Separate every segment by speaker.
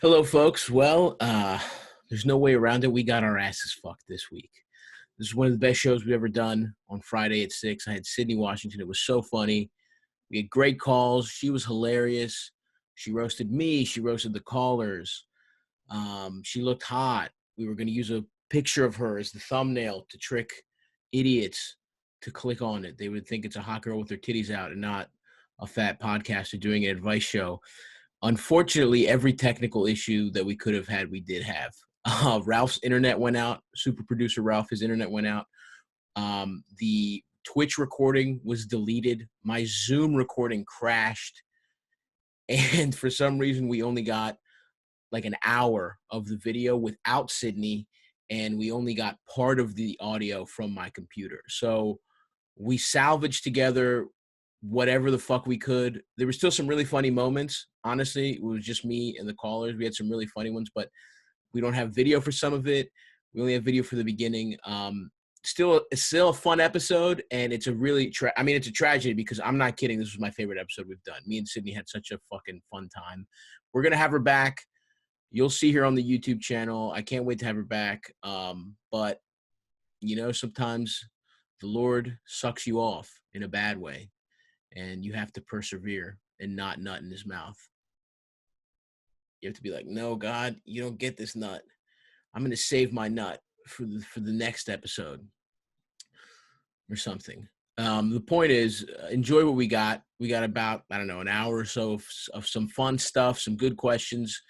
Speaker 1: Hello, folks. Well, there's no way around it. We got our asses fucked this week. This is one of the best shows we've ever done on Friday at 6. I had Sydney Washington. It was so funny. We had great calls. She was hilarious. She roasted me. She roasted the callers. She looked hot. We were going to use a picture of her as the thumbnail to trick idiots to click on it. They would think it's a hot girl with her titties out and not a fat podcaster doing an advice show. Unfortunately, every technical issue that we could have had, we did have. Ralph's internet went out. Super producer Ralph, his internet went out. The Twitch recording was deleted. My Zoom recording crashed. And for some reason, we only got like an hour of the video without Sydney. And we only got part of the audio from my computer. So we salvaged together whatever the fuck we could. There were still some really funny moments. Honestly, it was just me and the callers. We had some really funny ones, but we don't have video for some of it. We only have video for the beginning. It's still a fun episode, and it's a really, it's a tragedy because I'm not kidding. This was my favorite episode we've done. Me and Sydney had such a fucking fun time. We're gonna have her back. You'll see her on the YouTube channel. I can't wait to have her back. But sometimes the Lord sucks you off in a bad way, and you have to persevere and not nut in his mouth. You have to be like, no, God, you don't get this nut. I'm going to save my nut for the next episode or something. The point is, enjoy what we got. We got about, an hour or so of some fun stuff, some good questions.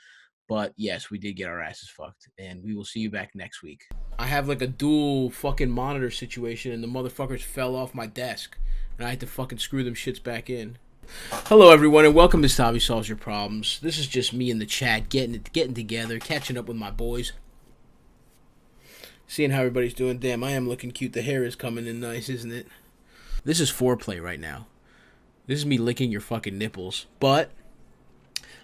Speaker 1: But yes, we did get our asses fucked, and we will see you back next week. I have like a dual fucking monitor situation, and the motherfuckers fell off my desk, and I had to fucking screw them shits back in. Hello, everyone, and welcome to Stavvy Solves Your Problems. This is just me in the chat, getting together, catching up with my boys, seeing how everybody's doing. Damn, I am looking cute. The hair is coming in nice, isn't it? This is foreplay right now. This is me licking your fucking nipples, but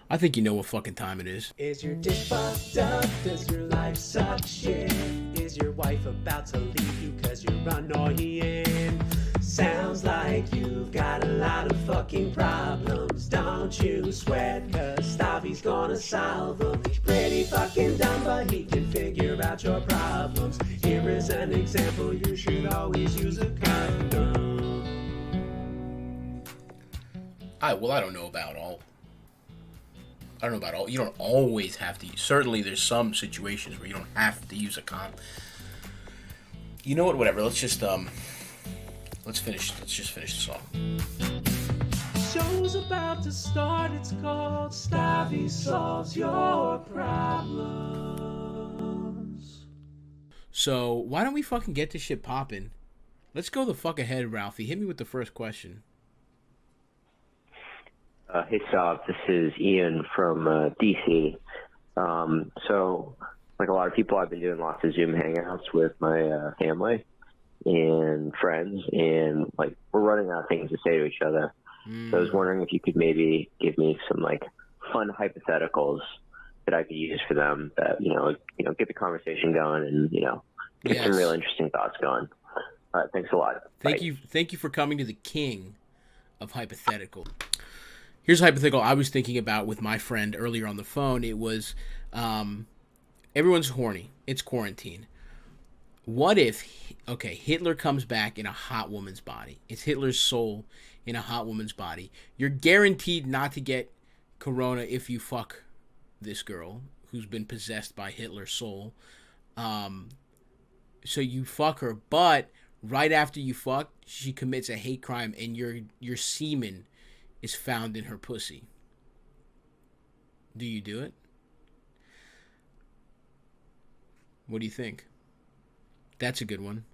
Speaker 1: I think you know what fucking time it is.
Speaker 2: Is your dick fucked up? Does your life suck shit? Is your wife about to leave you cause you're annoying? Sounds like you've got a lot of fucking problems. Don't you sweat, cause Stavvy's gonna solve them. He's pretty fucking dumb, but he can figure out your problems. Here is an example: you should always use a condom.
Speaker 1: I don't know about all. You don't always have to. Certainly, there's some situations where you don't have to use a condom. You know what? Whatever. Let's just finish. Let's just finish the song.
Speaker 2: Show's about to start. It's called Stavvy Solves Your Problems.
Speaker 1: So why don't we fucking get this shit popping? Let's go the fuck ahead, Ralphie. Hit me with the first question.
Speaker 3: Hey, Stav, this is Ian from DC. So, like a lot of people, I've been doing lots of Zoom hangouts with my family and friends, and like we're running out of things to say to each other. So I was wondering if you could maybe give me some like fun hypotheticals that I could use for them that get the conversation going and get some real interesting thoughts going. All right, thanks a lot.
Speaker 1: Thank you for coming to the king of hypothetical. Here's a hypothetical I was thinking about with my friend earlier on the phone. It was, everyone's horny. It's quarantine. What if, Hitler comes back in a hot woman's body. It's Hitler's soul in a hot woman's body. You're guaranteed not to get corona if you fuck this girl who's been possessed by Hitler's soul. So you fuck her, but right after you fuck, she commits a hate crime, and your semen is found in her pussy. Do you do it? What do you think? That's a good one.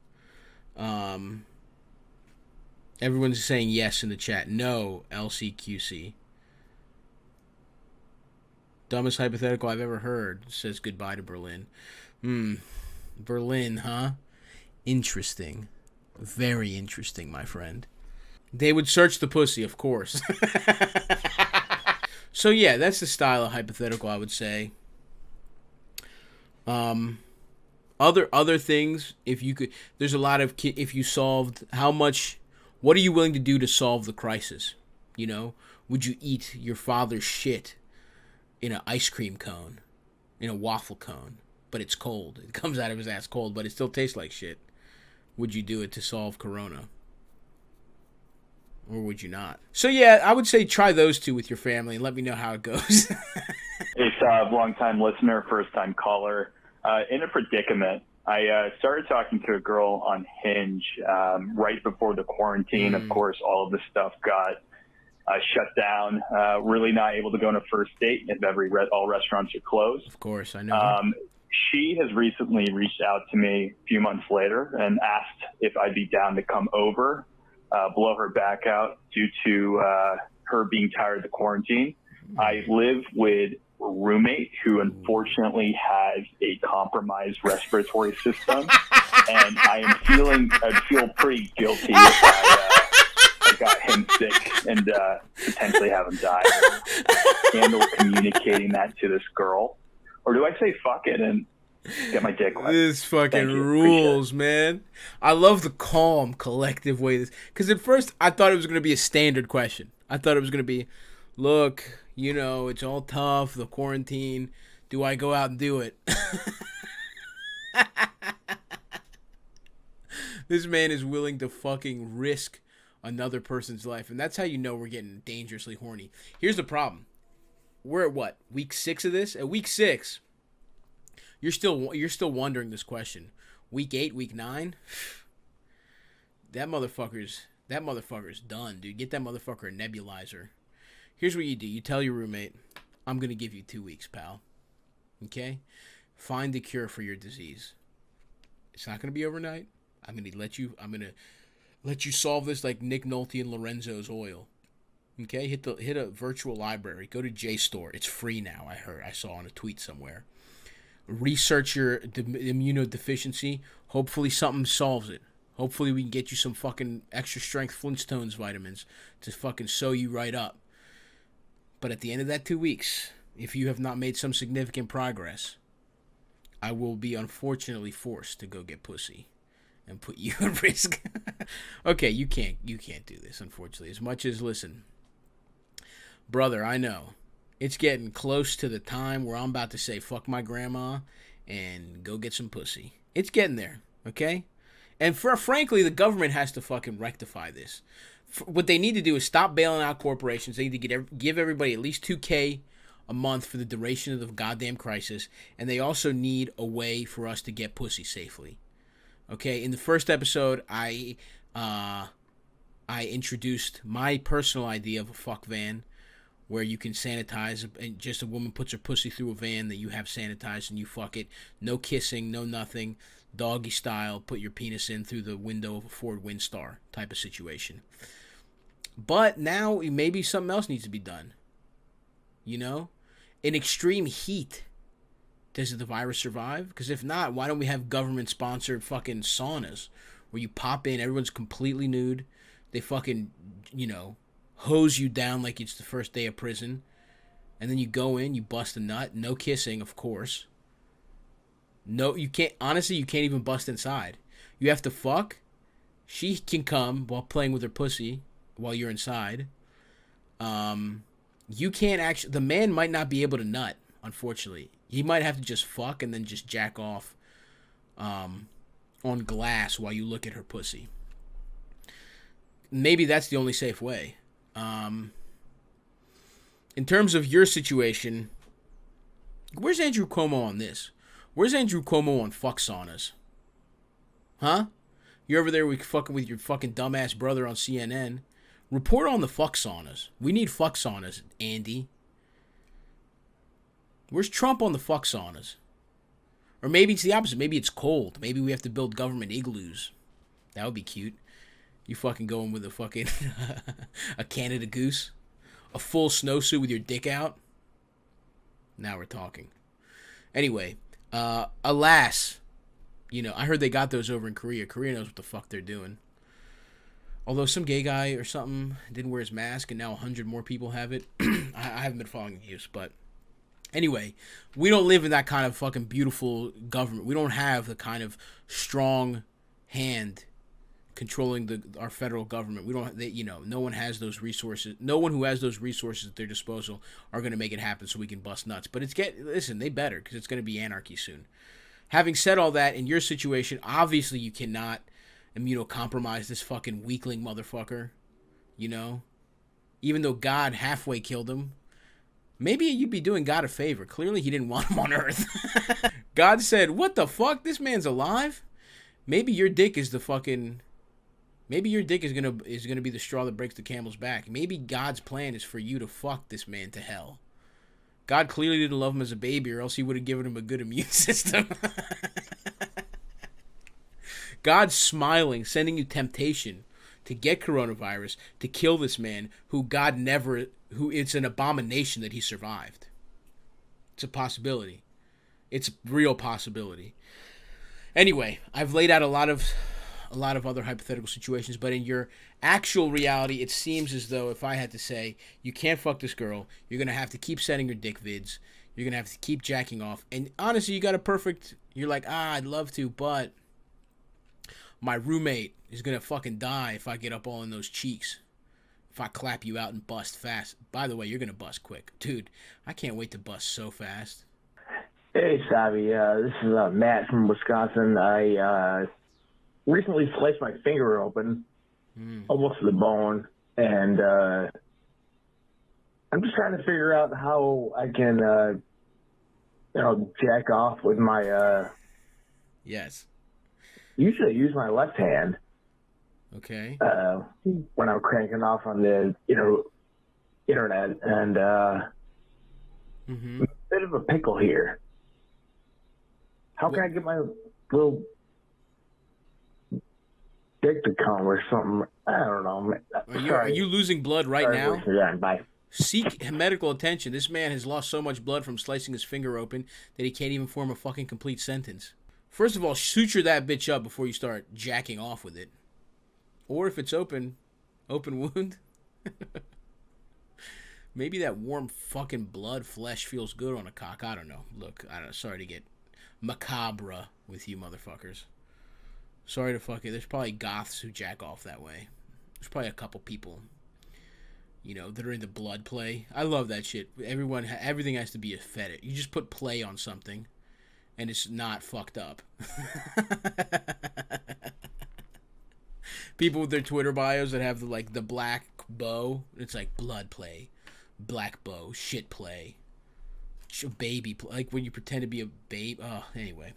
Speaker 1: Everyone's saying yes in the chat. No, LCQC. Dumbest hypothetical I've ever heard. Says goodbye to Berlin. Berlin, huh? Interesting. Very interesting, my friend. They would search the pussy, of course. So yeah, that's the style of hypothetical I would say. Other things, if you could, there's a lot of, if you solved, what are you willing to do to solve the crisis? Would you eat your father's shit in an ice cream cone, in a waffle cone, but it's cold. It comes out of his ass cold, but it still tastes like shit. Would you do it to solve corona? Or would you not? So yeah, I would say try those two with your family and let me know how it goes.
Speaker 4: It's a long-time listener, first-time caller. In a predicament. I started talking to a girl on Hinge right before the quarantine. Of course, all of this stuff got shut down. Really not able to go on a first date if all restaurants are closed.
Speaker 1: Of course, I know.
Speaker 4: She has recently reached out to me a few months later and asked if I'd be down to come over, blow her back out due to her being tired of the quarantine. I live with a roommate who unfortunately has a compromised respiratory system, and I feel pretty guilty if I got him sick and potentially have him die. Handle communicating that to this girl, or do I say fuck it and get my dick wet?
Speaker 1: This fucking rules, man. I love the calm, collective way this. Because at first I thought it was going to be a standard question. I thought it was going to be, look, you know, it's all tough, the quarantine. Do I go out and do it? This man is willing to fucking risk another person's life. And that's how you know we're getting dangerously horny. Here's the problem. We're at what? Week 6 of this? At week 6, you're still wondering this question. Week 8, week 9? That motherfucker's done, dude. Get that motherfucker a nebulizer. Here's what you do. You tell your roommate, I'm going to give you 2 weeks, pal. Okay? Find the cure for your disease. It's not going to be overnight. I'm going to let you solve this like Nick Nolte and Lorenzo's oil. Okay? Hit a virtual library. Go to JSTOR. It's free now, I saw on a tweet somewhere. Research your immunodeficiency. Hopefully something solves it. Hopefully we can get you some fucking extra strength Flintstones vitamins to fucking sew you right up. But at the end of that 2 weeks, if you have not made some significant progress, I will be unfortunately forced to go get pussy and put you at risk. Okay, you can't do this, unfortunately. As much as, listen, brother, I know. It's getting close to the time where I'm about to say fuck my grandma and go get some pussy. It's getting there, okay? And frankly, the government has to fucking rectify this. What they need to do is stop bailing out corporations. They need to give everybody at least $2,000 a month for the duration of the goddamn crisis. And they also need a way for us to get pussy safely. Okay, in the first episode, I introduced my personal idea of a fuck van, where you can sanitize, and just a woman puts her pussy through a van that you have sanitized and you fuck it. No kissing, no nothing. Doggy style, put your penis in through the window of a Ford Windstar type of situation. But now maybe something else needs to be done. You know? In extreme heat, does the virus survive? Because if not, why don't we have government-sponsored fucking saunas where you pop in, everyone's completely nude, they fucking, you know, hose you down like it's the first day of prison, and then you go in, you bust a nut, no kissing, of course. No, you can't, honestly, you can't even bust inside. You have to fuck. She can come while playing with her pussy while you're inside. You can't actually, the man might not be able to nut, unfortunately. He might have to just fuck and then just jack off on glass while you look at her pussy. Maybe that's the only safe way. In terms of your situation, where's Andrew Cuomo on this? Where's Andrew Cuomo on fuck saunas? Huh? You're over there fucking with your fucking dumbass brother on CNN. Report on the fuck saunas. We need fuck saunas, Andy. Where's Trump on the fuck saunas? Or maybe it's the opposite. Maybe it's cold. Maybe we have to build government igloos. That would be cute. You fucking go in with a fucking a Canada Goose, a full snowsuit with your dick out. Now we're talking. Anyway, alas, you know, I heard they got those over in Korea. Korea knows what the fuck they're doing. Although some gay guy or something didn't wear his mask and now 100 more people have it. I haven't been following the news, but anyway, we don't live in that kind of fucking beautiful government. We don't have the kind of strong hand controlling our federal government. We don't, no one has those resources. No one who has those resources at their disposal are going to make it happen so we can bust nuts. But listen, they better, because it's going to be anarchy soon. Having said all that, in your situation, obviously you cannot immunocompromise this fucking weakling motherfucker, even though God halfway killed him. Maybe you'd be doing God a favor. Clearly he didn't want him on Earth. God said, what the fuck? This man's alive? Maybe your dick is gonna be the straw that breaks the camel's back. Maybe God's plan is for you to fuck this man to hell. God clearly didn't love him as a baby, or else he would have given him a good immune system. God's smiling, sending you temptation to get coronavirus, to kill this man who it's an abomination that he survived. It's a possibility. It's a real possibility. Anyway, I've laid out a lot of other hypothetical situations, but in your actual reality, it seems as though, if I had to say, you can't fuck this girl, you're going to have to keep sending her dick vids, you're going to have to keep jacking off, and honestly, you're like, I'd love to, but my roommate is going to fucking die if I get up all in those cheeks. If I clap you out and bust fast. By the way, you're going to bust quick. Dude, I can't wait to bust so fast.
Speaker 5: Hey, Stavvy. This is Matt from Wisconsin. I recently sliced my finger open, almost to the bone, and I'm just trying to figure out how I can, jack off with my...
Speaker 1: Yes.
Speaker 5: Usually I use my left hand.
Speaker 1: Okay.
Speaker 5: When I'm cranking off on the, internet, and a bit of a pickle here. How can I get my little dick to come or something? I don't know.
Speaker 1: Are you losing blood right now?
Speaker 5: Yeah, bye.
Speaker 1: Seek medical attention. This man has lost so much blood from slicing his finger open that he can't even form a fucking complete sentence. First of all, suture that bitch up before you start jacking off with it. Or if it's open wound. Maybe that warm fucking blood flesh feels good on a cock. I don't know. Look, sorry to get macabre with you motherfuckers. Sorry to fuck it. There's probably goths who jack off that way. There's probably a couple people, that are into blood play. I love that shit. Everything has to be a fetish. You just put play on something, and it's not fucked up. People with their Twitter bios that have the black bow. It's like blood play, black bow, shit play, baby play. Like when you pretend to be a babe. Oh, anyway.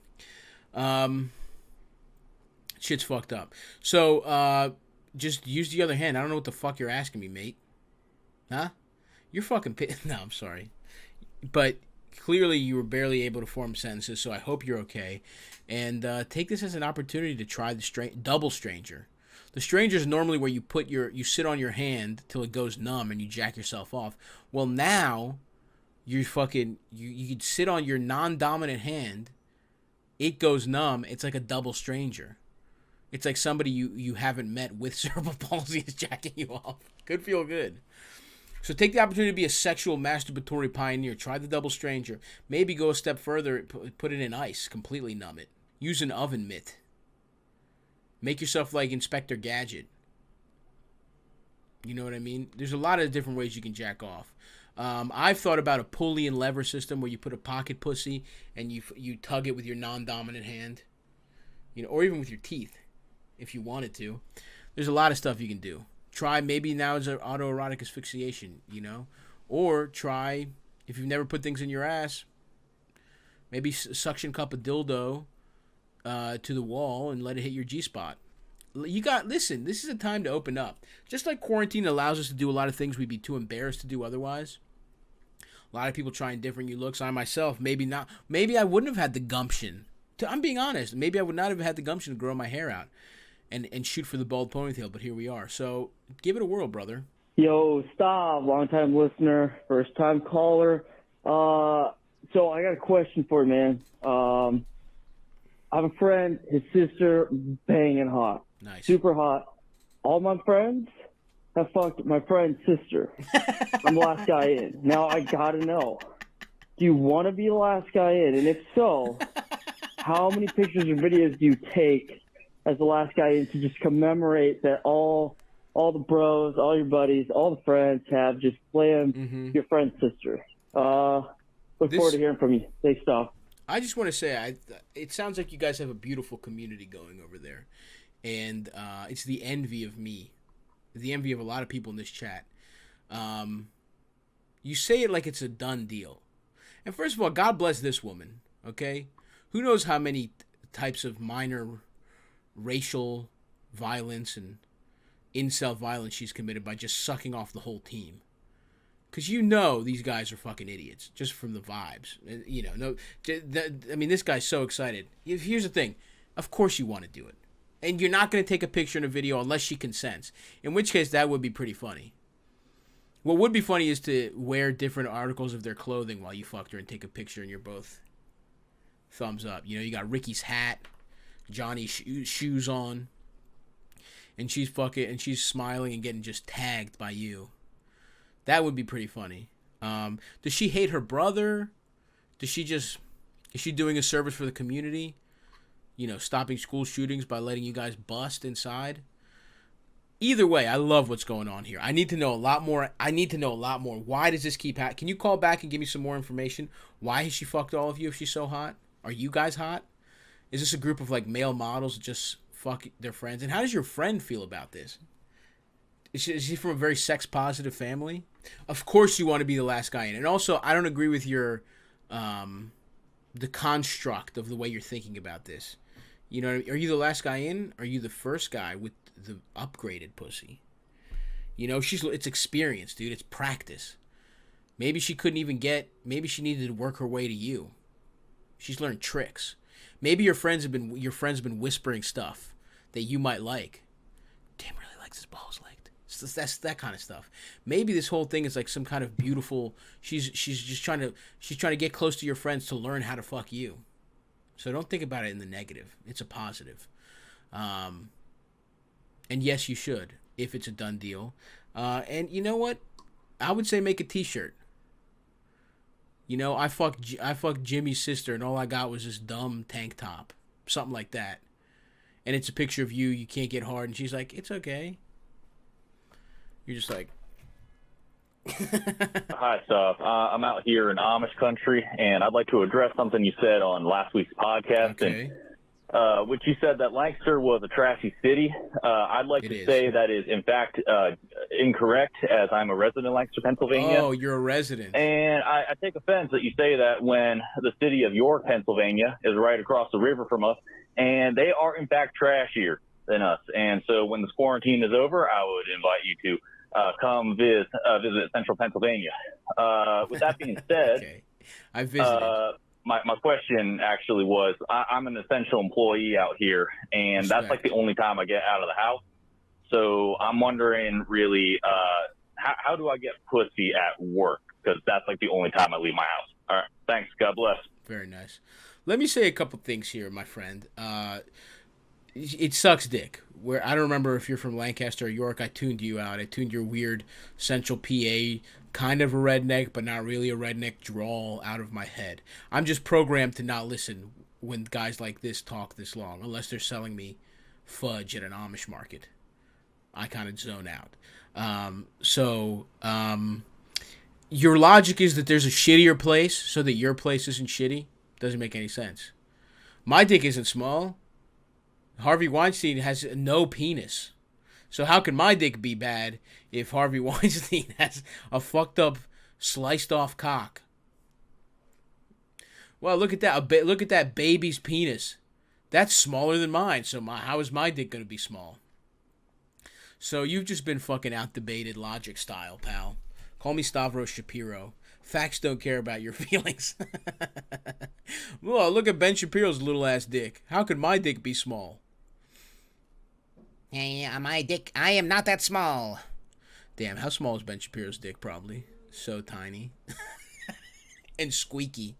Speaker 1: Shit's fucked up. So, just use the other hand. I don't know what the fuck you're asking me, mate. Huh? You're fucking No, I'm sorry. But clearly you were barely able to form sentences, so I hope you're okay. And take this as an opportunity to try the double stranger. The stranger is normally where you sit on your hand till it goes numb and you jack yourself off. Well, now you could sit on your non-dominant hand. It goes numb. It's like a double stranger. It's like somebody you haven't met with cerebral palsy is jacking you off. Could feel good. So take the opportunity to be a sexual masturbatory pioneer. Try the double stranger. Maybe go a step further. Put it in ice. Completely numb it. Use an oven mitt. Make yourself like Inspector Gadget. You know what I mean? There's a lot of different ways you can jack off. I've thought about a pulley and lever system where you put a pocket pussy and you tug it with your non-dominant hand. Or even with your teeth if you wanted to. There's a lot of stuff you can do. Try, maybe now is an autoerotic asphyxiation, Or try, if you've never put things in your ass, maybe suction cup a dildo to the wall and let it hit your G-spot. Listen, this is a time to open up. Just like quarantine allows us to do a lot of things we'd be too embarrassed to do otherwise. A lot of people trying different new looks. I myself, maybe I wouldn't have had the gumption. I'm being honest. Maybe I would not have had the gumption to grow my hair out and shoot for the bald ponytail, but here we are. So give it a whirl, brother.
Speaker 6: Yo, Stav, long-time listener, first-time caller. So I got a question for you, man. I have a friend, his sister, banging hot.
Speaker 1: Nice.
Speaker 6: Super hot. All my friends have fucked my friend's sister. I'm the last guy in. Now I gotta know, do you want to be the last guy in? And if so, how many pictures or videos do you take as the last guy in to just commemorate that all the bros, all your buddies, all the friends have just slammed your friend's sister. Look forward to hearing from you. Thanks, Stav.
Speaker 1: I just want to say, it sounds like you guys have a beautiful community going over there. And it's the envy of me. The envy of a lot of people in this chat. You say it like it's a done deal. And first of all, God bless this woman, okay? Who knows how many types of minor racial violence and incel violence she's committed by just sucking off the whole team. Because you know these guys are fucking idiots, just from the vibes. You know, I mean, this guy's so excited. Here's the thing. Of course you want to do it. And you're not going to take a picture and a video unless she consents. In which case, that would be pretty funny. What would be funny is to wear different articles of their clothing while you fucked her and take a picture and you're both thumbs up. You know, you got Ricky's hat, Johnny's shoes on, and she's smiling and getting just tagged by you. That would be pretty funny. Does she hate her brother? Is she doing a service for the community? You know, stopping school shootings by letting you guys bust inside? Either way, I love what's going on here. I need to know a lot more. Why does this keep happening? Can you call back and give me some more information? Why has she fucked all of you if she's so hot? Are you guys hot? Is this a group of, like, male models that just fuck their friends? And how does your friend feel about this? Is she from a very sex-positive family? Of course you want to be the last guy in. And also, I don't agree with your, the construct of the way you're thinking about this. You know, are you the last guy in? Or are you the first guy with the upgraded pussy? You know, it's experience, dude. It's practice. Maybe she maybe she needed to work her way to you. She's learned tricks. Maybe your friend's been whispering stuff that you might like. Tim really likes his balls licked. That's that kind of stuff. Maybe this whole thing is like some kind of beautiful. She's trying to get close to your friends to learn how to fuck you. So don't think about it in the negative. It's a positive. And yes, you should if it's a done deal. And you know what? I would say make a T-shirt. You know, I fucked Jimmy's sister, and all I got was this dumb tank top, something like that. And it's a picture of you. You can't get hard, and she's like, "It's okay." You're just like,
Speaker 7: Hi, Stav. I'm out here in Amish country, and I'd like to address something you said on last week's podcast.
Speaker 1: okay.
Speaker 7: Which you said that Lancaster was a trashy city. I'd like to say that is, in fact, incorrect, as I'm a resident of Lancaster, Pennsylvania.
Speaker 1: Oh, you're a resident.
Speaker 7: And I take offense that you say that when the city of York, Pennsylvania, is right across the river from us, and they are, in fact, trashier than us. And so when this quarantine is over, I would invite you to come visit Central Pennsylvania. With that being said,
Speaker 1: okay. I visited.
Speaker 7: My question actually was, I'm an essential employee out here, and that's like the only time I get out of the house. So I'm wondering, really, how do I get pussy at work? Because that's like the only time I leave my house. All right. Thanks. God bless.
Speaker 1: Very nice. Let me say a couple things here, my friend. It sucks dick. Where I don't remember if you're from Lancaster or York. I tuned you out. I tuned your weird Central PA, kind of a redneck, but not really a redneck drawl out of my head. I'm just programmed to not listen when guys like this talk this long, unless they're selling me fudge at an Amish market. I kind of zone out. Your logic is that there's a shittier place so that your place isn't shitty. Doesn't make any sense. My dick isn't small. Harvey Weinstein has no penis. So how can my dick be bad if Harvey Weinstein has a fucked up, sliced off cock? Well, look at that. Look at that baby's penis. That's smaller than mine. So how is my dick going to be small? So you've just been fucking out-debated logic style, pal. Call me Stavros Shapiro. Facts don't care about your feelings. Well, look at Ben Shapiro's little-ass dick. How could my dick be small? Hey, my dick, I am not that small. Damn, how small is Ben Shapiro's dick? Probably so tiny. And squeaky.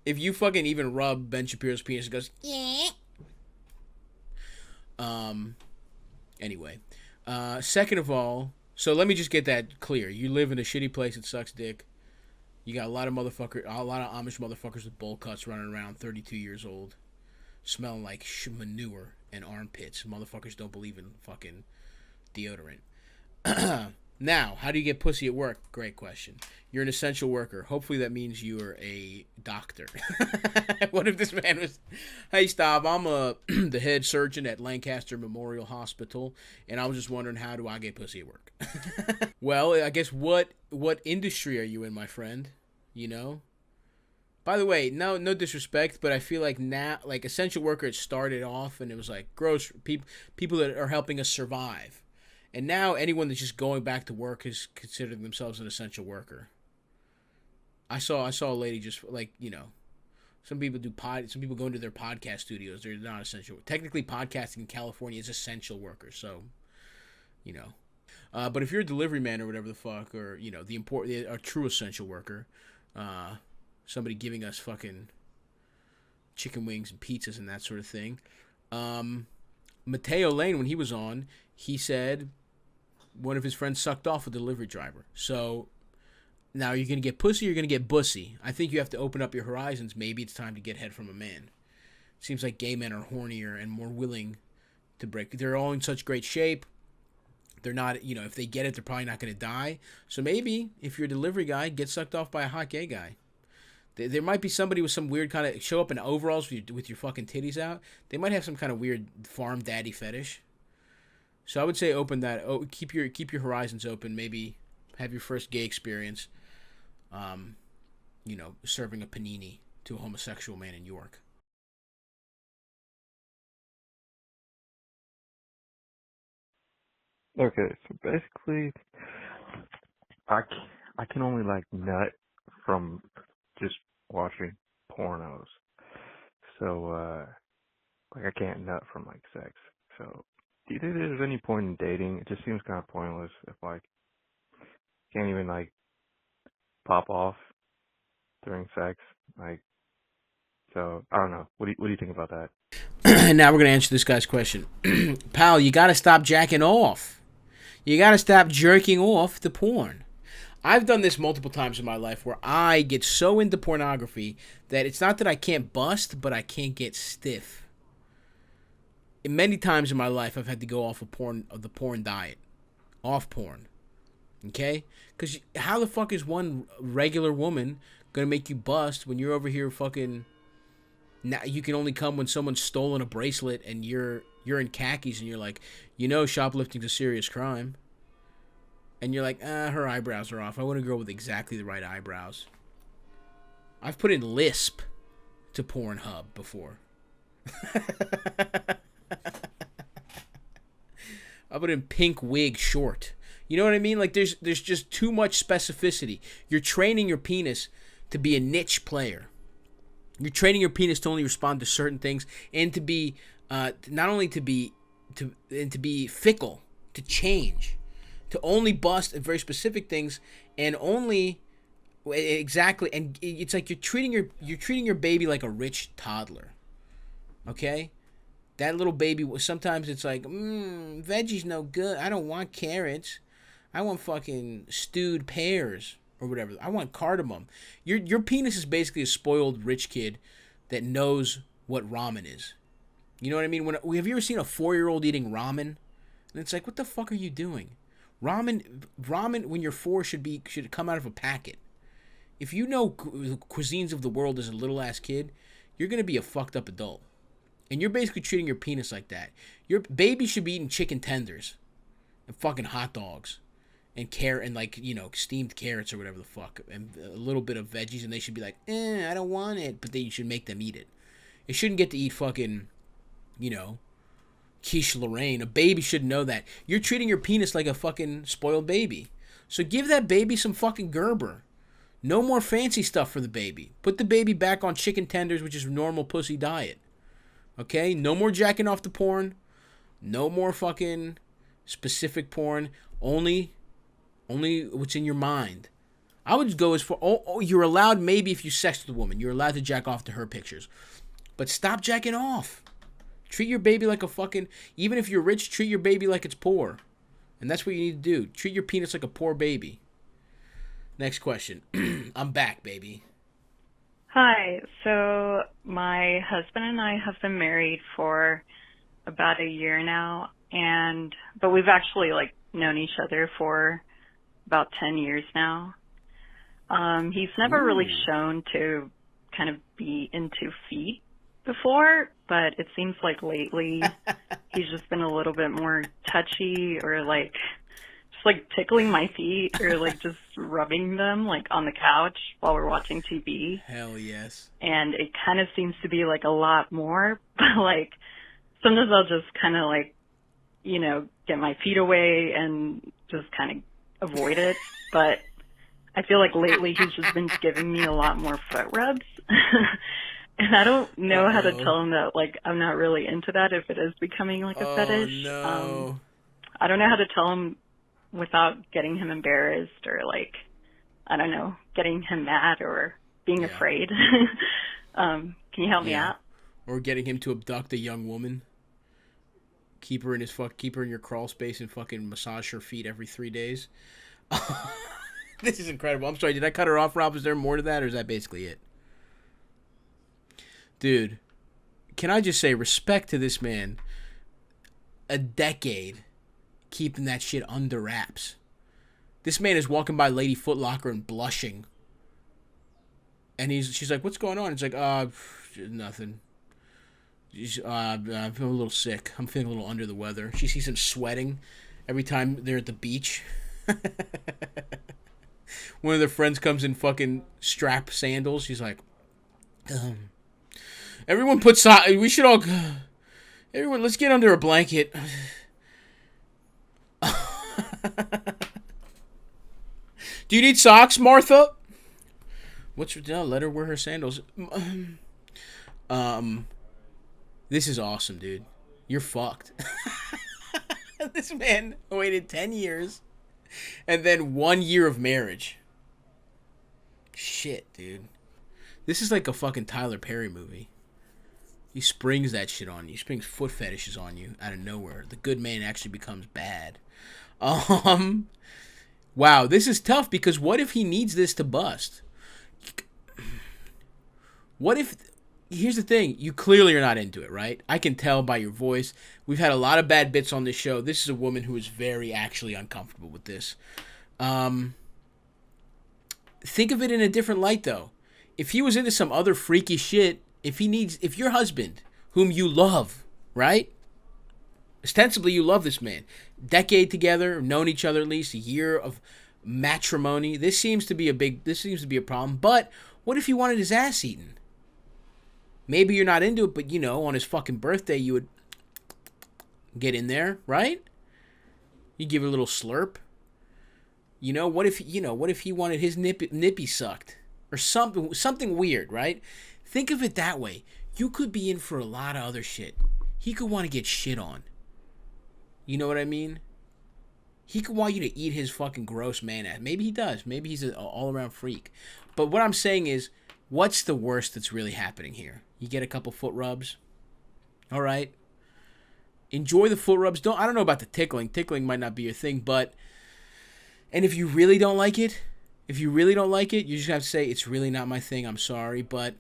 Speaker 1: If you fucking even rub Ben Shapiro's penis, it goes, yeah. Anyway. Second of all, so let me just get that clear. You live in a shitty place that sucks dick. You got a lot of Amish motherfuckers with bowl cuts running around, 32 years old. smelling like manure and armpits. Motherfuckers don't believe in fucking deodorant. Now, how do you get pussy at work? Great question. You're an essential worker. Hopefully that means you're a doctor. What if this man was, hey, Stav, I'm the head surgeon at Lancaster Memorial Hospital, and I was just wondering, how do I get pussy at work? Well, I guess what industry are you in, my friend? You know? By the way, no disrespect, but I feel like now, like essential worker, it started off and it was like gross people that are helping us survive. And now anyone that's just going back to work is considering themselves an essential worker. I saw a lady just like, you know, some people go into their podcast studios. They're not essential. Technically, podcasting in California is essential workers. So, you know, but if you're a delivery man or whatever the fuck, or you know, a true essential worker, somebody giving us fucking chicken wings and pizzas and that sort of thing. Mateo Lane, when he was on, he said one of his friends sucked off a delivery driver. So now you're going to get pussy or you're going to get bussy. I think you have to open up your horizons. Maybe it's time to get head from a man. Seems like gay men are hornier and more willing to break. They're all in such great shape. They're not, you know, if they get it, they're probably not going to die. So maybe if you're a delivery guy, get sucked off by a hot gay guy. There might be somebody with some weird kind of, show up in overalls with your fucking titties out. They might have some kind of weird farm daddy fetish. So I would say open that. Keep your horizons open. Maybe have your first gay experience. You know, serving a panini to a homosexual man in York.
Speaker 8: Okay, so basically, I can only like nut from just watching pornos. So like I can't nut from like sex. So do you think there's any point in dating? It just seems kind of pointless if like can't even like pop off during sex. Like, so I don't know. What do you think about that?
Speaker 1: Now we're gonna answer this guy's question. Pal, you gotta stop jacking off. You gotta stop jerking off the porn. I've done this multiple times in my life where I get so into pornography that it's not that I can't bust, but I can't get stiff. And many times in my life, I've had to go off of the porn diet, off porn. Okay? Because how the fuck is one regular woman gonna make you bust when you're over here fucking? Now you can only come when someone's stolen a bracelet and you're in khakis and you're like, you know, shoplifting's a serious crime. And you're like, her eyebrows are off. I want a girl with exactly the right eyebrows. I've put in Lisp to Pornhub before. I put in pink wig short. You know what I mean? Like there's just too much specificity. You're training your penis to be a niche player. You're training your penis to only respond to certain things and to be not only to be fickle, to change. To only bust at very specific things, and only exactly, and it's like you're treating your baby like a rich toddler. Okay, that little baby. Sometimes it's like, veggies no good. I don't want carrots. I want fucking stewed pears or whatever. I want cardamom. Your penis is basically a spoiled rich kid that knows what ramen is. You know what I mean? Have you ever seen a 4-year-old eating ramen? And it's like, what the fuck are you doing? Ramen when you're 4 should come out of a packet. If you know cuisines of the world as a little ass kid, you're gonna be a fucked up adult, and you're basically treating your penis like that. Your baby should be eating chicken tenders, and fucking hot dogs, and like, you know, steamed carrots or whatever the fuck, and a little bit of veggies, and they should be like, I don't want it, but then you should make them eat it. It shouldn't get to eat fucking, you know, quiche Lorraine. A baby should know that. You're treating your penis like a fucking spoiled baby. So give that baby some fucking Gerber. No more fancy stuff for the baby. Put the baby back on chicken tenders, which is normal pussy diet. Okay? No more jacking off the porn. No more fucking specific porn. Only what's in your mind. I would go as far, you're allowed maybe if you sex with a woman. You're allowed to jack off to her pictures. But stop jacking off. Treat your baby like a fucking, even if you're rich, treat your baby like it's poor. And that's what you need to do. Treat your penis like a poor baby. Next question. I'm back, baby.
Speaker 9: Hi. So my husband and I have been married for about a year now, but we've actually like known each other for about 10 years now. He's never really shown to kind of be into feet before, but it seems like lately he's just been a little bit more touchy, or like just like tickling my feet, or like just rubbing them like on the couch while we're watching TV.
Speaker 1: Hell yes.
Speaker 9: And it kind of seems to be like a lot more, but like sometimes I'll just kind of like, get my feet away and just kind of avoid it. But I feel like lately he's just been giving me a lot more foot rubs. And I don't know how to tell him that, like, I'm not really into that if it is becoming like a fetish.
Speaker 1: No.
Speaker 9: I don't know how to tell him without getting him embarrassed, or like, I don't know, getting him mad or being afraid. Can you help me out?
Speaker 1: Or getting him to abduct a young woman. Keep her in your crawl space and fucking massage her feet every 3 days. This is incredible. I'm sorry, did I cut her off, Rob? Is there more to that, or is that basically it? Dude, can I just say respect to this man? A decade keeping that shit under wraps. This man is walking by Lady Foot Locker and blushing. And she's like, what's going on? He's like, nothing. I'm feeling a little sick. I'm feeling a little under the weather. She sees him sweating every time they're at the beach. One of their friends comes in fucking strap sandals. She's like, everyone put we should all, everyone, let's get under a blanket. Do you need socks, Martha? Let her wear her sandals. This is awesome, dude. You're fucked. This man waited 10 years and then 1 year of marriage. Shit, dude. This is like a fucking Tyler Perry movie. He springs that shit on you. He springs foot fetishes on you out of nowhere. The good man actually becomes bad. Wow, this is tough, because what if he needs this to bust? What if... Here's the thing. You clearly are not into it, right? I can tell by your voice. We've had a lot of bad bits on this show. This is a woman who is very actually uncomfortable with this. Think of it in a different light, though. If he was into some other freaky shit, if your husband, whom you love, right? Ostensibly, you love this man. Decade together, known each other at least, a year of matrimony. This seems to be a problem. But what if you wanted his ass eaten? Maybe you're not into it, but on his fucking birthday, you would get in there, right? You give it a little slurp. What if he wanted his nippy sucked or something weird, right? Think of it that way. You could be in for a lot of other shit. He could want to get shit on. You know what I mean? He could want you to eat his fucking gross man ass. Maybe he does. Maybe he's an all-around freak. But what I'm saying is, what's the worst that's really happening here? You get a couple foot rubs. All right. Enjoy the foot rubs. I don't know about the tickling. Tickling might not be your thing, but... And if you really don't like it, you just have to say, it's really not my thing. I'm sorry, but...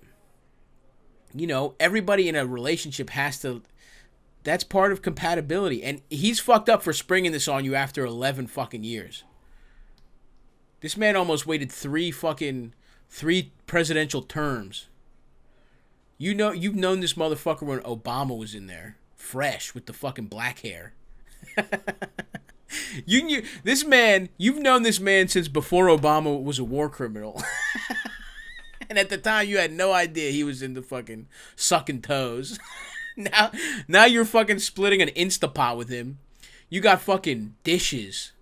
Speaker 1: everybody in a relationship has to... That's part of compatibility. And he's fucked up for springing this on you after 11 fucking years. This man almost waited 3 presidential terms. You've known this motherfucker when Obama was in there. Fresh, with the fucking black hair. You've known this man since before Obama was a war criminal. And at the time, you had no idea he was into fucking sucking toes. Now you're fucking splitting an Instapot with him. You got fucking dishes.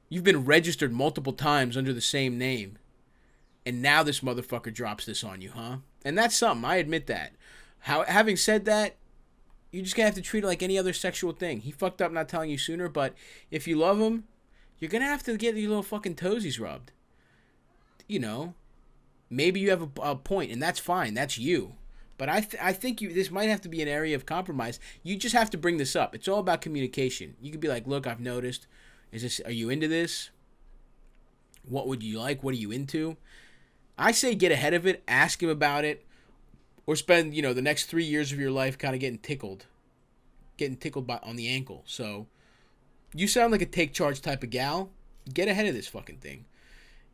Speaker 1: You've been registered multiple times under the same name. And now this motherfucker drops this on you, huh? And that's something. I admit that. Having said that, you just gonna have to treat it like any other sexual thing. He fucked up not telling you sooner, but if you love him, you're gonna have to get your little fucking toesies rubbed. Maybe you have a point, and that's fine. That's you. But I think this might have to be an area of compromise. You just have to bring this up. It's all about communication. You could be like, look, I've noticed. Are you into this? What would you like? What are you into? I say get ahead of it, ask him about it, or spend, the next 3 years of your life kind of getting tickled on the ankle. So you sound like a take charge type of gal. Get ahead of this fucking thing.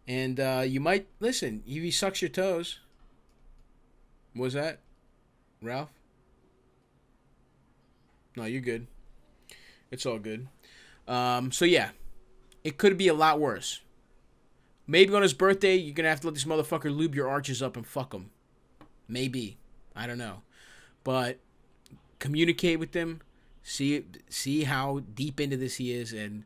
Speaker 1: And you might, listen, if he sucks your toes. What was that, Ralph? No, you're good. It's all good. So yeah, it could be a lot worse. Maybe on his birthday, you're going to have to let this motherfucker lube your arches up and fuck him. Maybe. I don't know. But communicate with him. See how deep into this he is. And,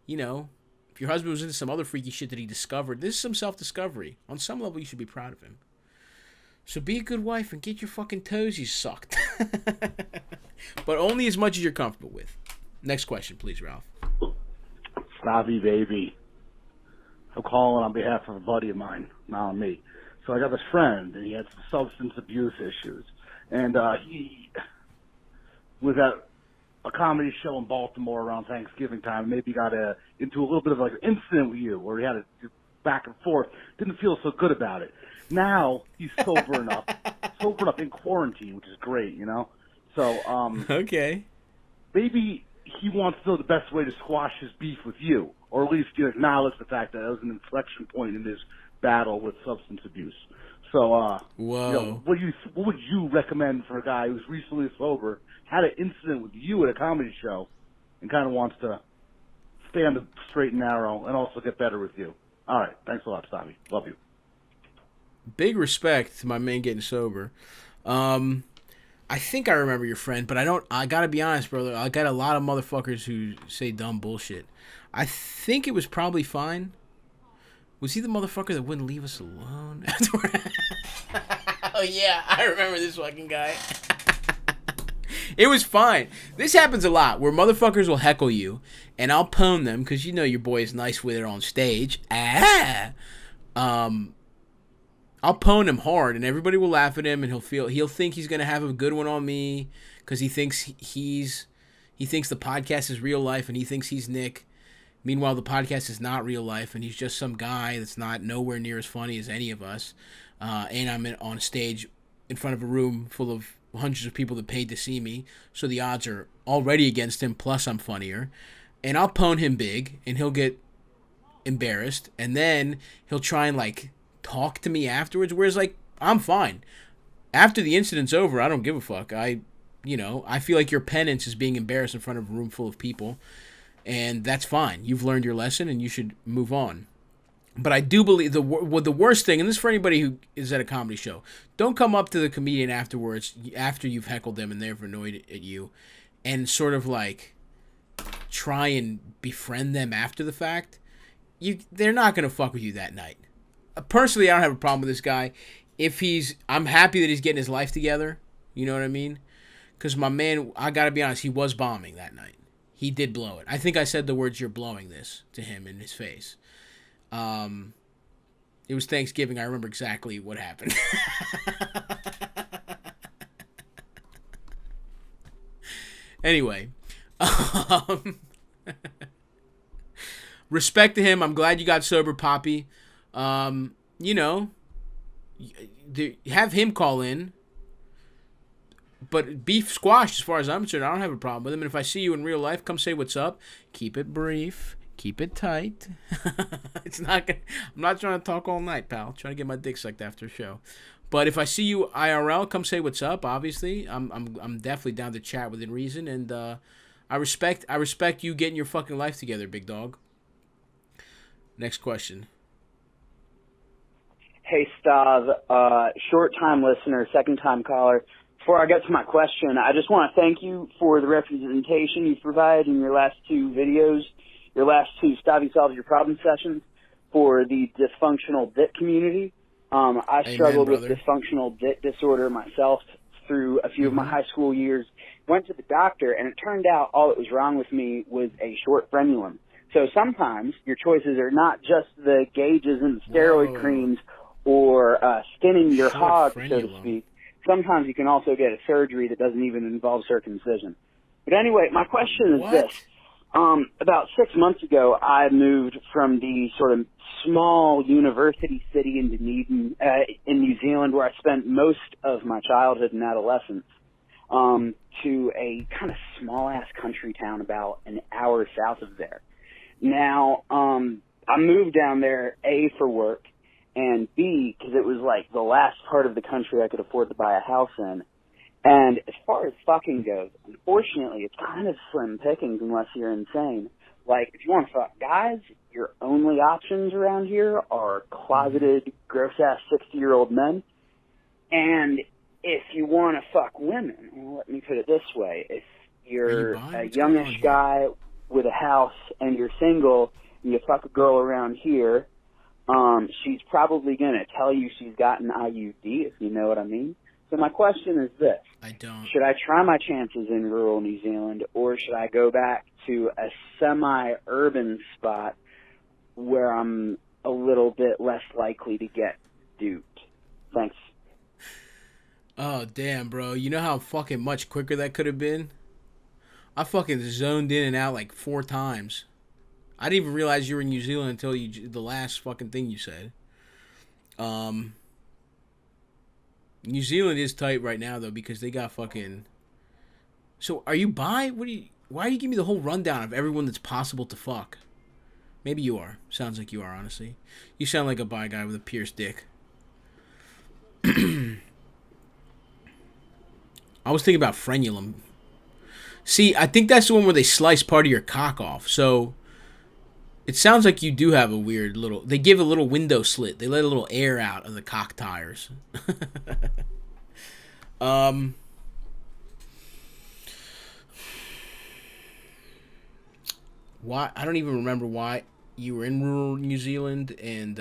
Speaker 1: if your husband was into some other freaky shit that he discovered, this is some self-discovery. On some level, you should be proud of him. So be a good wife and get your fucking toes, you sucked. But only as much as you're comfortable with. Next question, please, Ralph.
Speaker 10: Stavvy, baby. I'm calling on behalf of a buddy of mine, not on me. So I got this friend, and he had some substance abuse issues. And he was at a comedy show in Baltimore around Thanksgiving time. Maybe got into a little bit of like an incident with you, where he had a back and forth. Didn't feel so good about it. Now he's sober enough in quarantine, which is great, So
Speaker 1: okay,
Speaker 10: maybe he wants to know the best way to squash his beef with you, or at least acknowledge the fact that it was an inflection point in his battle with substance abuse. So,
Speaker 1: whoa,
Speaker 10: what would you recommend for a guy who's recently sober, had an incident with you at a comedy show, and kind of wants to stay on the straight and narrow and also get better with you? All right, thanks a lot, Stavvy. Love you.
Speaker 1: Big respect to my man getting sober. I think I remember your friend, but I gotta be honest, brother. I got a lot of motherfuckers who say dumb bullshit. I think it was probably fine. Was he the motherfucker that wouldn't leave us alone? Oh yeah, I remember this fucking guy. It was fine. This happens a lot, where motherfuckers will heckle you, and I'll pwn them, because your boy is nice with it on stage. I'll pwn him hard, and everybody will laugh at him, and he'll think he's gonna have a good one on me, because he thinks the podcast is real life, and he thinks he's Nick. Meanwhile, the podcast is not real life, and he's just some guy that's not nowhere near as funny as any of us. And I'm on stage in front of a room full of hundreds of people that paid to see me, so the odds are already against him. Plus, I'm funnier, and I'll pwn him big, and he'll get embarrassed, and then he'll try and talk to me afterwards, whereas I'm fine. After the incident's over, I don't give a fuck. I feel like your penance is being embarrassed in front of a room full of people, and that's fine. You've learned your lesson, and you should move on. But I do believe the worst thing, and this is for anybody who is at a comedy show, don't come up to the comedian afterwards, after you've heckled them and they're annoyed at you, and sort of try and befriend them after the fact. They're not going to fuck with you that night. Personally, I don't have a problem with this guy. I'm happy that he's getting his life together. You know what I mean? Because my man, I got to be honest, he was bombing that night. He did blow it. I think I said the words, "You're blowing this," to him in his face. It was Thanksgiving. I remember exactly what happened. Anyway, respect to him. I'm glad you got sober, Poppy. Have him call in. But beef squashed, as far as I'm concerned. I don't have a problem with him. And if I see you in real life, come say what's up. Keep it brief. Keep it tight. I'm not trying to talk all night, pal. I'm trying to get my dick sucked after a show. But if I see you IRL, come say what's up. Obviously, I'm definitely down to chat within reason, and I respect you getting your fucking life together, big dog. Next question.
Speaker 11: Hey, Stav, short-time listener, second-time caller. Before I get to my question, I just want to thank you for the representation you've provided in your last two videos, your last two Stavvy Solves Your Problem sessions for the dysfunctional dit community. I struggled with dysfunctional dit disorder myself through a few of my high school years. Went to the doctor, and it turned out all that was wrong with me was a short frenulum. So sometimes your choices are not just the gauges and the steroid creams or skinning your hog, so to speak. Sometimes you can also get a surgery that doesn't even involve circumcision. But anyway, my question is this. About 6 months ago, I moved from the sort of small university city in Dunedin, in New Zealand, where I spent most of my childhood and adolescence, to a kind of small-ass country town about an hour south of there. Now, I moved down there, A, for work, and B, because it was like the last part of the country I could afford to buy a house in. And as far as fucking goes, unfortunately, it's kind of slim pickings unless you're insane. Like, if you want to fuck guys, your only options around here are closeted, gross-ass 60-year-old men. And if you want to fuck women, well, let me put it this way. If you're a youngish guy with a house and you're single and you fuck a girl around here, she's probably going to tell you she's got an IUD, if you know what I mean. So my question is this.
Speaker 1: I don't.
Speaker 11: Should I try my chances in rural New Zealand, or should I go back to a semi-urban spot where I'm a little bit less likely to get duped? Thanks.
Speaker 1: Oh, damn, bro. You know how fucking much quicker that could have been? I fucking zoned in and out like 4 times. I didn't even realize you were in New Zealand until the last fucking thing you said. New Zealand is tight right now, though, because they got fucking... So, are you bi? Why do you give me the whole rundown of everyone that's possible to fuck? Maybe you are. Sounds like you are, honestly. You sound like a bi guy with a pierced dick. I was thinking about frenulum. See, I think that's the one where they slice part of your cock off. So, it sounds like you do have a weird little... They give a little window slit. They let a little air out of the cock tires. Why? I don't even remember why you were in rural New Zealand, and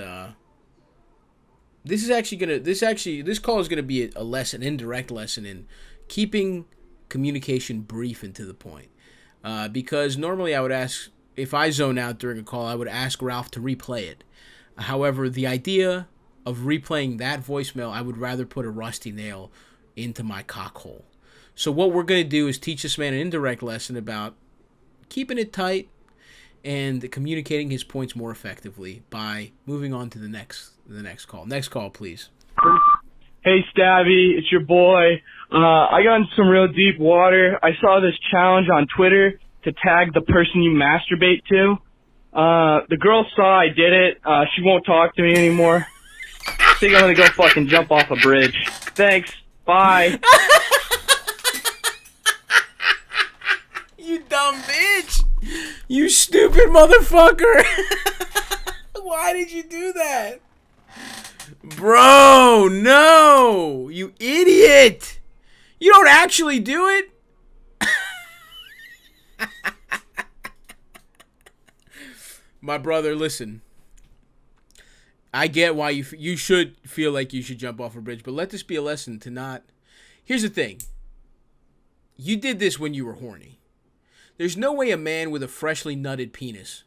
Speaker 1: this call is gonna be a lesson, indirect lesson in keeping communication brief and to the point. Because normally I would ask, if I zone out during a call, I would ask Ralph to replay it. However, the idea of replaying that voicemail, I would rather put a rusty nail into my cock hole. So what we're going to do is teach this man an indirect lesson about keeping it tight and communicating his points more effectively by moving on to the next call. Next call, please.
Speaker 12: Hey, Stavvy, it's your boy. I got into some real deep water. I saw this challenge on Twitter to tag the person you masturbate to. The girl saw I did it. She won't talk to me anymore. I think I'm gonna go fucking jump off a bridge. Thanks. Bye.
Speaker 1: You dumb bitch. You stupid motherfucker. Why did you do that? Bro, no. You idiot. You don't actually do it. My brother, listen. I get why you should feel like you should jump off a bridge, but let this be a lesson to not... Here's the thing. You did this when you were horny. There's no way a man with a freshly nutted penis,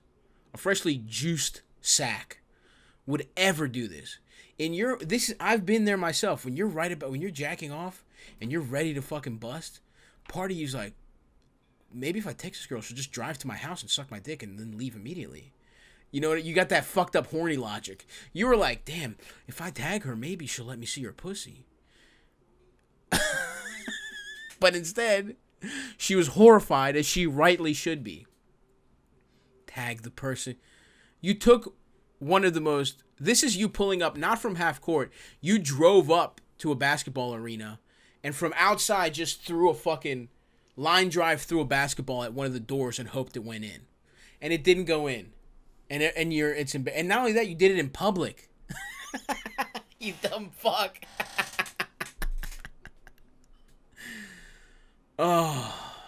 Speaker 1: a freshly juiced sack, would ever do this. I've been there myself. When you're jacking off and you're ready to fucking bust, part of you's like, maybe if I text this girl, she'll just drive to my house and suck my dick and then leave immediately. You know, you got that fucked up horny logic. You were like, damn, if I tag her, maybe she'll let me see her pussy. But instead, she was horrified, as she rightly should be. Tag the person. You took one of the most... This is you pulling up, not from half court. You drove up to a basketball arena and from outside just threw a fucking line drive through a basketball at one of the doors and hoped it went in. And it didn't go in. And not only that, you did it in public. You dumb fuck. Oh.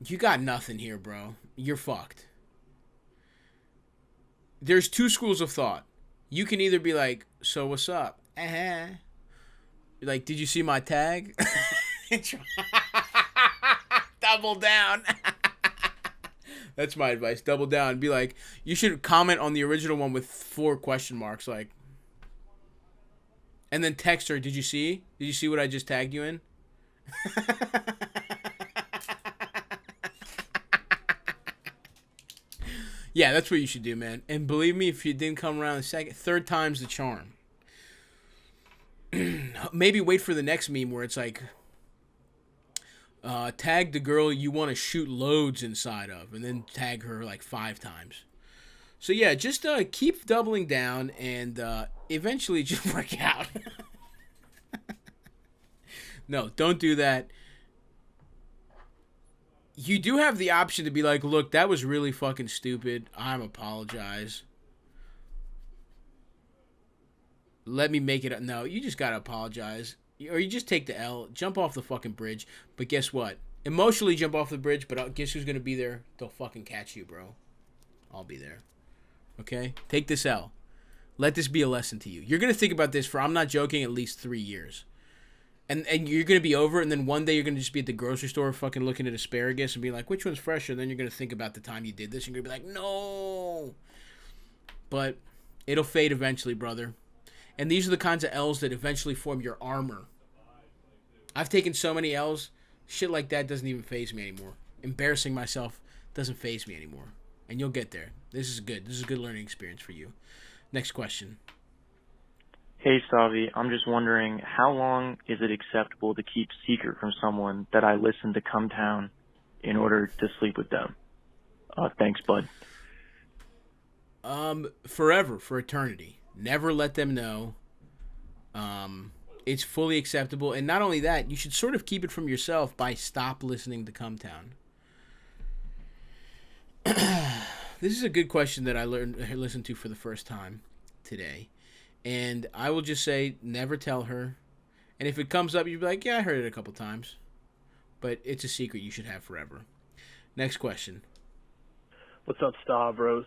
Speaker 1: You got nothing here, bro. You're fucked. There's 2 schools of thought. You can either be like, so what's up? Like, did you see my tag? Double down. That's my advice. Double down. Be like, you should comment on the original one with 4 question marks, like. And then text her, did you see? Did you see what I just tagged you in? Yeah, that's what you should do, man. And believe me, if you didn't come around the second, third time's the charm. Maybe wait for the next meme where it's like, tag the girl you want to shoot loads inside of, and then tag her like 5 times. So yeah, just keep doubling down, and eventually just work out. No, don't do that. You do have the option to be like, look, that was really fucking stupid. I'm apologize. Let me make it up. No, you just gotta apologize. Or you just take the L, jump off the fucking bridge. But guess what? Emotionally jump off the bridge, but guess who's gonna be there? They'll fucking catch you, bro. I'll be there. Okay? Take this L. Let this be a lesson to you. You're gonna think about this for, I'm not joking, at least 3 years. And you're going to be over, and then one day you're going to just be at the grocery store fucking looking at asparagus and be like, which one's fresher? And then you're going to think about the time you did this, and you're going to be like, no. But it'll fade eventually, brother. And these are the kinds of L's that eventually form your armor. I've taken so many L's, shit like that doesn't even faze me anymore. Embarrassing myself doesn't faze me anymore. And you'll get there. This is good. This is a good learning experience for you. Next question.
Speaker 13: Hey, Stavvy, I'm just wondering, how long is it acceptable to keep secret from someone that I listen to Come Town in order to sleep with them? Thanks, bud.
Speaker 1: Forever, for eternity. Never let them know. It's fully acceptable. And not only that, you should sort of keep it from yourself by stop listening to Come Town. This is a good question that I listened to for the first time today. And I will just say, never tell her. And if it comes up, you'll be like, yeah, I heard it a couple times. But it's a secret you should have forever. Next question.
Speaker 14: What's up, Stavros?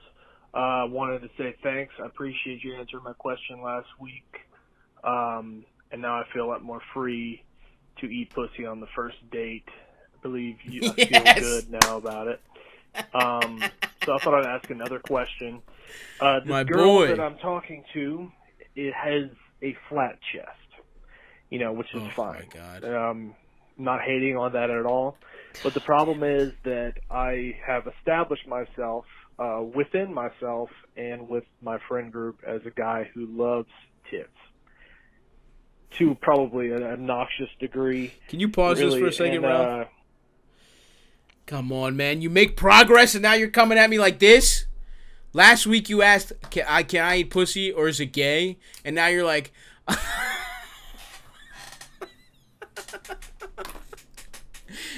Speaker 14: Wanted to say thanks. I appreciate you answering my question last week. And now I feel a lot more free to eat pussy on the first date. I believe I feel good now about it. So I thought I'd ask another question. This girl that I'm talking to, it has a flat chest, which is fine. My God. Not hating on that at all. But the problem is that I have established myself within myself and with my friend group as a guy who loves tits. To probably an obnoxious degree.
Speaker 1: Can you pause this for a second, Ralph? Come on, man. You make progress and now you're coming at me like this? Last week you asked, can I eat pussy or is it gay? And now you're like...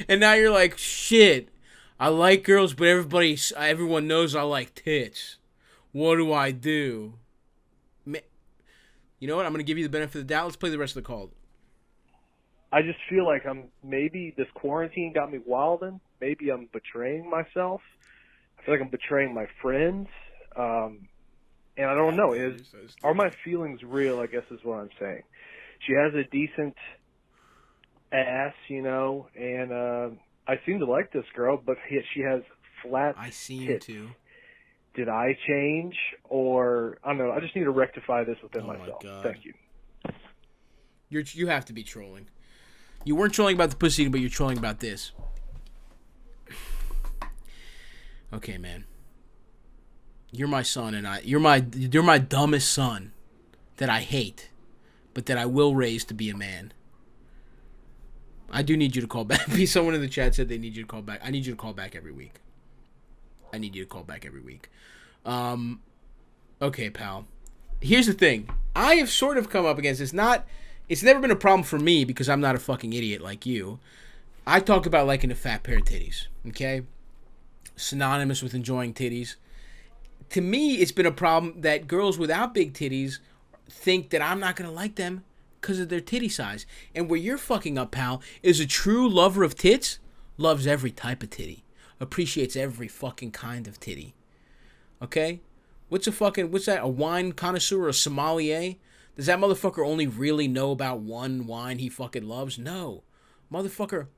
Speaker 1: and now you're like, shit. I like girls, but everyone knows I like tits. What do I do? You know what? I'm going to give you the benefit of the doubt. Let's play the rest of the call.
Speaker 14: I just feel like maybe this quarantine got me wilding. Maybe I'm betraying myself. I feel like I'm betraying my friends. And I don't know. Are my feelings real, I guess is what I'm saying. She has a decent ass, and I seem to like this girl, but she has flat
Speaker 1: I seem
Speaker 14: tits.
Speaker 1: to.
Speaker 14: Did I change? Or, I don't know. I just need to rectify this within myself.
Speaker 1: My God.
Speaker 14: Thank you.
Speaker 1: You have to be trolling. You weren't trolling about the pussy, but you're trolling about this. Okay, man. You're my son, and you're my dumbest son that I hate, but that I will raise to be a man. I do need you to call back. Someone in the chat said they need you to call back. I need you to call back every week. Okay, pal. Here's the thing. I have sort of come up against this. It's never been a problem for me because I'm not a fucking idiot like you. I talk about liking a fat pair of titties. Okay? Synonymous with enjoying titties. To me, it's been a problem that girls without big titties think that I'm not going to like them because of their titty size. And where you're fucking up, pal, is a true lover of tits loves every type of titty. Appreciates every fucking kind of titty. Okay? What's that? A wine connoisseur or a sommelier? Does that motherfucker only really know about one wine he fucking loves? No. Motherfucker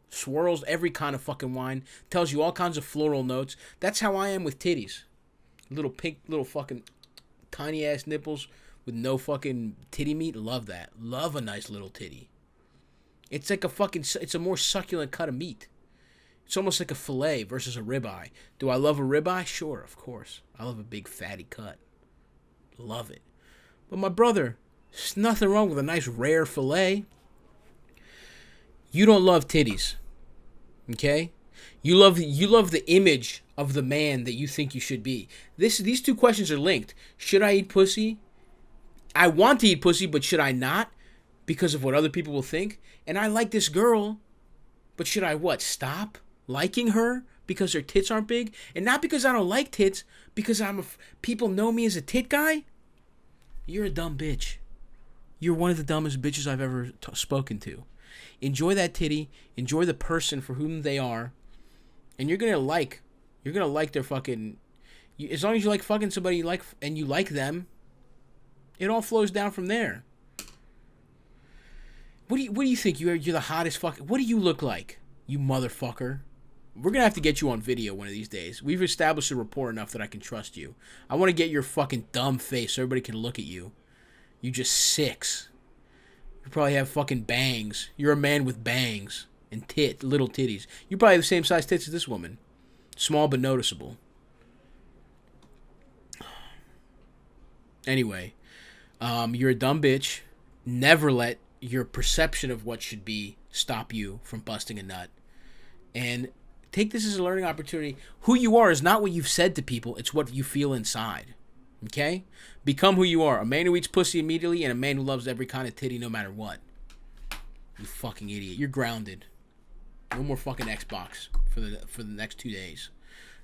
Speaker 1: swirls every kind of fucking wine, tells you all kinds of floral notes. That's how I am with titties. Little pink, little fucking tiny ass nipples with no fucking titty meat. Love that. Love a nice little titty. It's like it's a more succulent cut of meat. It's almost like a fillet versus a ribeye. Do I love a ribeye? Sure, of course. I love a big fatty cut. Love it. But my brother, there's nothing wrong with a nice rare fillet. You don't love titties. Okay? You love the image of the man that you think you should be. These two questions are linked. Should I eat pussy? I want to eat pussy, but should I not? Because of what other people will think. And I like this girl, but should I what? Stop liking her because her tits aren't big? And not because I don't like tits, because people know me as a tit guy? You're a dumb bitch. You're one of the dumbest bitches I've ever spoken to. Enjoy that titty. Enjoy the person for whom they are. And you're gonna like their fucking. As long as you like fucking somebody you like and you like them, it all flows down from there. What do you think? You're the hottest fuck. What do you look like, you motherfucker? We're gonna have to get you on video one of these days. We've established a rapport enough that I can trust you. I want to get your fucking dumb face so everybody can look at you. You just 6. You probably have fucking bangs. You're a man with bangs and little titties. You probably have the same size tits as this woman. Small but noticeable. Anyway, you're a dumb bitch. Never let your perception of what should be stop you from busting a nut. And take this as a learning opportunity. Who you are is not what you've said to people. It's what you feel inside. Okay? Become who you are. A man who eats pussy immediately and a man who loves every kind of titty no matter what. You fucking idiot. You're grounded. No more fucking Xbox for the next 2 days.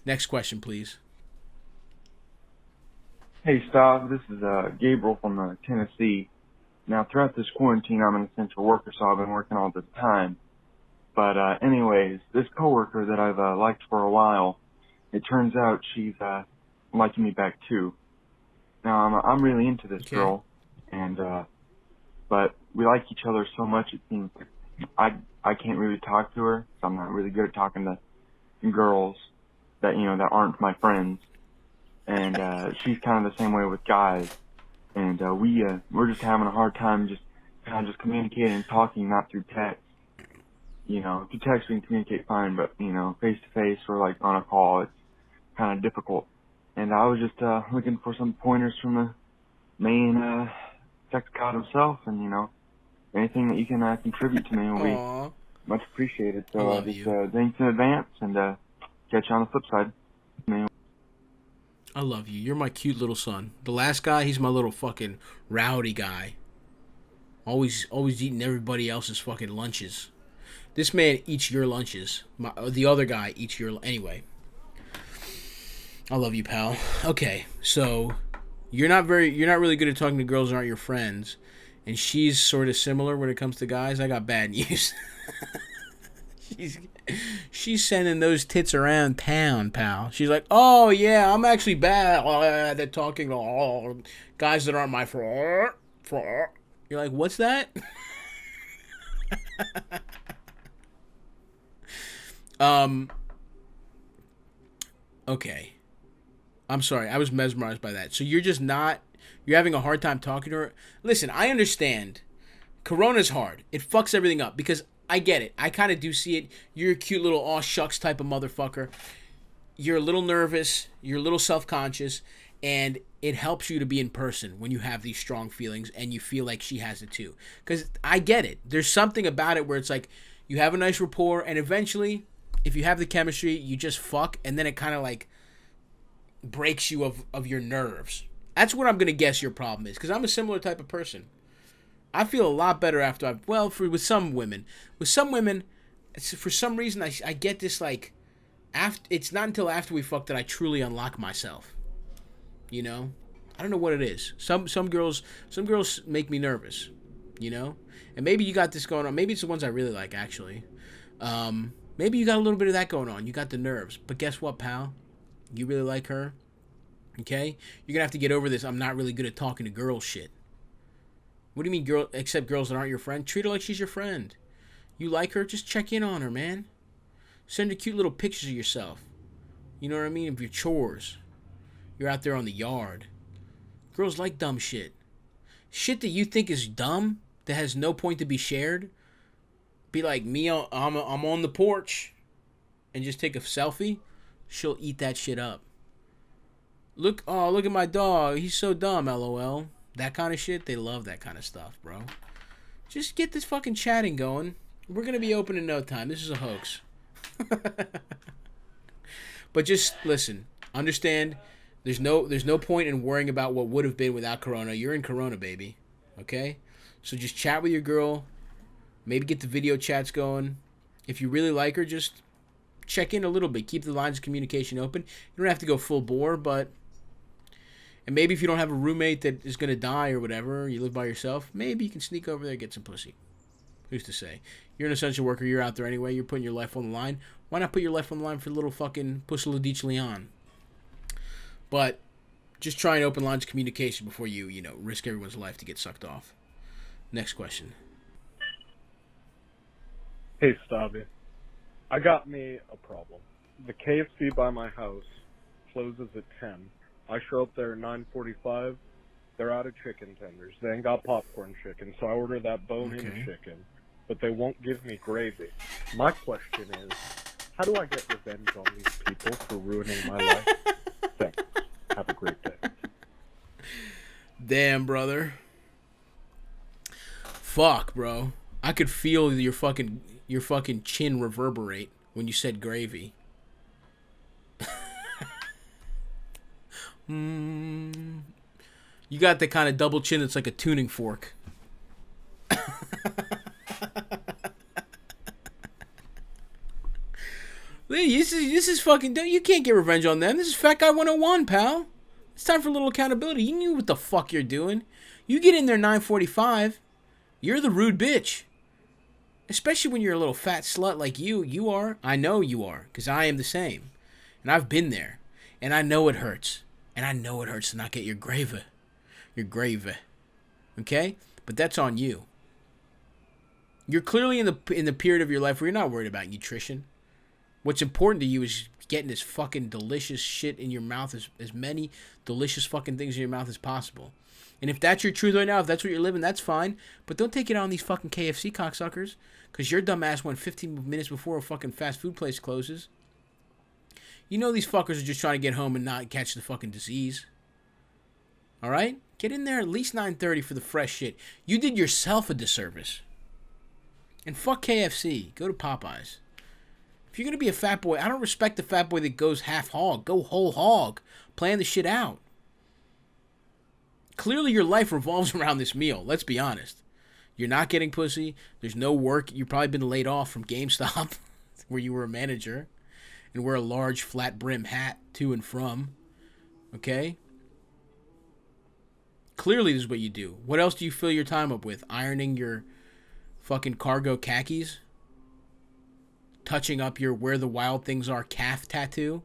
Speaker 1: Next question, please.
Speaker 8: Hey, Stav, this is Gabriel from Tennessee. Now, throughout this quarantine, I'm an essential worker, so I've been working all this time. But anyways, this coworker that I've liked for a while, it turns out she's liking me back too. Now, I'm really into this girl, and but we like each other so much it seems like I can't really talk to her, so I'm not really good at talking to girls that that aren't my friends. And she's kind of the same way with guys. And we're just having a hard time just communicating and talking, not through text. Through text we can communicate fine, but face to face or like on a call, it's kind of difficult. And I was just looking for some pointers from the main sex god himself, and anything that you can contribute to me will be much appreciated. So thanks in advance, and catch you on the flip side.
Speaker 1: I love you. You're my cute little son. The last guy, he's my little fucking rowdy guy. Always eating everybody else's fucking lunches. This man eats your lunches. The other guy eats your... Anyway. I love you, pal. Okay, so you're not really good at talking to girls that aren't your friends, and she's sort of similar when it comes to guys. I got bad news. She's sending those tits around town, pal. She's like, oh yeah, I'm actually bad at talking to guys that aren't my friend. You're like, what's that? Okay. I'm sorry. I was mesmerized by that. So you're having a hard time talking to her. Listen, I understand. Corona's hard. It fucks everything up because I get it. I kind of do see it. You're a cute little aw shucks type of motherfucker. You're a little nervous. You're a little self-conscious. And it helps you to be in person when you have these strong feelings and you feel like she has it too. Because I get it. There's something about it where it's like you have a nice rapport and eventually, if you have the chemistry, you just fuck and then it kind of like breaks you of your nerves. That's what I'm going to guess your problem is because I'm a similar type of person. I feel a lot better after with some women. With some women, for some reason, I get this like, it's not until after we fuck that I truly unlock myself. I don't know what it is. Some girls make me nervous, and maybe you got this going on. Maybe it's the ones I really like actually. Maybe you got a little bit of that going on. You got the nerves, but guess what, pal? You really like her, okay? You're gonna have to get over this. I'm not really good at talking to girls shit. What do you mean, except girls that aren't your friend? Treat her like she's your friend. You like her? Just check in on her, man. Send her cute little pictures of yourself. You know what I mean? Of your chores. You're out there on the yard. Girls like dumb shit. Shit that you think is dumb, that has no point to be shared. Be like, me, I'm on the porch. and just take a selfie, she'll eat that shit up. Look at my dog. He's so dumb, LOL. That kind of shit, they love that kind of stuff, bro. Just get this fucking chatting going. We're going to be open in no time. This is a hoax. But just listen, understand, there's no point in worrying about what would have been without Corona. You're in Corona, baby. Okay? So just chat with your girl. Maybe get the video chats going. If you really like her, just check in a little bit. Keep the lines of communication open. You don't have to go full bore, but... And maybe if you don't have a roommate that is going to die or whatever, you live by yourself, maybe you can sneak over there and get some pussy. Who's to say? You're an essential worker. You're out there anyway. You're putting your life on the line. Why not put your life on the line for little fucking Pussy Ladich Leon? But just try and open lines of communication before you risk everyone's life to get sucked off. Next question.
Speaker 15: Hey, Stavvy. I got me a problem. The KFC by my house closes at 10. I show up there at 9:45. They're out of chicken tenders. They ain't got popcorn chicken, so I order that bone-in chicken. But they won't give me gravy. My question is, how do I get revenge on these people for ruining my life? Thanks. Have a great day.
Speaker 1: Damn, brother. Fuck, bro. I could feel your fucking chin reverberate when you said gravy. You got the kind of double chin that's like a tuning fork. This is fucking... You can't get revenge on them. This is Fat Guy 101, pal. It's time for a little accountability. You knew what the fuck you're doing. You get in there 9:45. You're the rude bitch. Especially when you're a little fat slut like you are. I know you are, because I am the same. And I've been there. And I know it hurts. And I know it hurts to not get your gravy. Your gravy. Okay? But that's on you. You're clearly in the period of your life where you're not worried about nutrition. What's important to you is getting this fucking delicious shit in your mouth, as many delicious fucking things in your mouth as possible. And if that's your truth right now, if that's what you're living, that's fine. But don't take it out on these fucking KFC cocksuckers, because your dumb ass went 15 minutes before a fucking fast food place closes. You know these fuckers are just trying to get home and not catch the fucking disease. Alright? Get in there at least 9:30 for the fresh shit. You did yourself a disservice. And fuck KFC. Go to Popeyes. If you're going to be a fat boy, I don't respect the fat boy that goes half hog. Go whole hog. Plan the shit out. Clearly your life revolves around this meal. Let's be honest. You're not getting pussy. There's no work. You've probably been laid off from GameStop, where you were a manager, and wear a large flat brim hat to and from. Okay? Clearly this is what you do. What else do you fill your time up with? Ironing your fucking cargo khakis? Touching up your Where the Wild Things Are calf tattoo?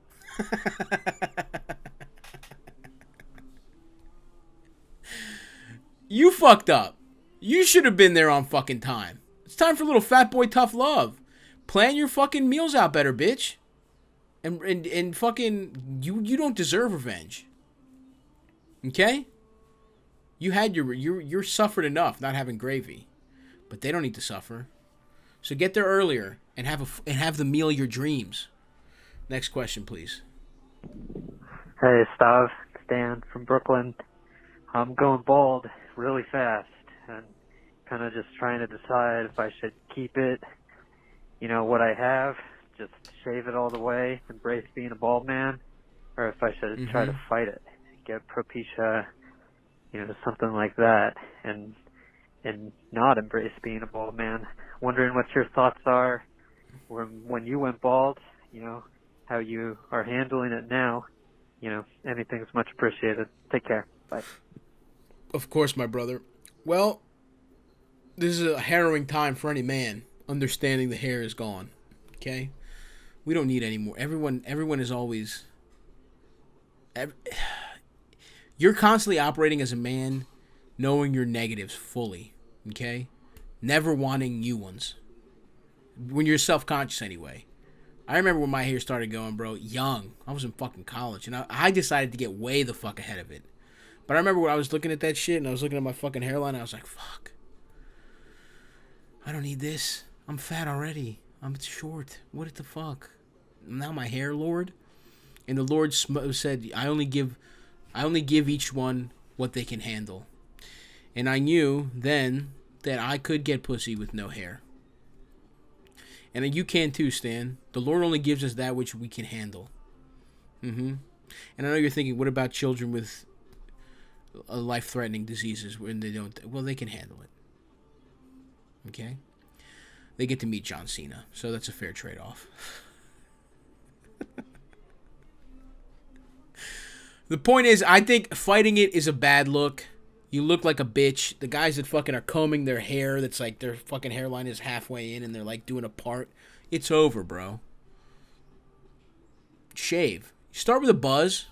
Speaker 1: You fucked up. You should have been there on fucking time. It's time for a little fat boy tough love. Plan your fucking meals out better, bitch. And fucking you don't deserve revenge. Okay? You had you're suffered enough not having gravy. But they don't need to suffer. So get there earlier and have the meal of your dreams. Next question, please.
Speaker 16: Hey, Stav, Dan from Brooklyn. I'm going bald really fast and kind of just trying to decide if I should keep it, what I have, just shave it all the way, embrace being a bald man, or if I should try to fight it, get Propecia, something like that, and not embrace being a bald man. Wondering what your thoughts are when you went bald, how you are handling it now. Anything's much appreciated. Take care. Bye.
Speaker 1: Of course, my brother. Well, this is a harrowing time for any man, understanding the hair is gone. Okay? We don't need any more. Everyone is always... You're constantly operating as a man, knowing your negatives fully. Okay? Never wanting new ones. When you're self-conscious anyway. I remember when my hair started going, bro, young. I was in fucking college. And I decided to get way the fuck ahead of it. But I remember when I was looking at that shit and I was looking at my fucking hairline, I was like, fuck. I don't need this. I'm fat already. I'm short. What the fuck? now my hair, Lord. And the Lord said, I only give each one what they can handle. And I knew then that I could get pussy with no hair. And you can too, Stan. The Lord only gives us that which we can handle. And I know you're thinking, what about children with life-threatening diseases when they don't? Well, they can handle it. Okay? They get to meet John Cena, so that's a fair trade-off. The point is, I think fighting it is a bad look. You look like a bitch. The guys that fucking are combing their hair, that's like their fucking hairline is halfway in and they're like doing a part. It's over, bro. Shave. Start with a buzz.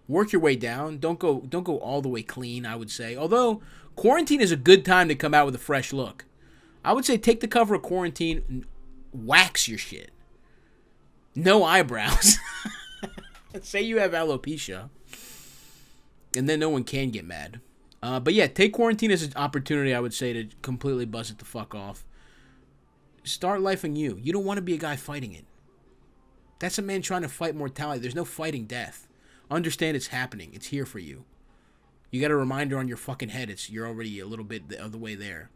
Speaker 1: Work your way down. Don't go all the way clean, I would say. Although, quarantine is a good time to come out with a fresh look. I would say take the cover of quarantine and wax your shit. No eyebrows. Say you have alopecia. And then no one can get mad. But yeah, take quarantine as an opportunity, I would say, to completely buzz it the fuck off. Start life anew. You don't want to be a guy fighting it. That's a man trying to fight mortality. There's no fighting death. Understand it's happening. It's here for you. You got a reminder on your fucking head. You're already a little bit of the way there.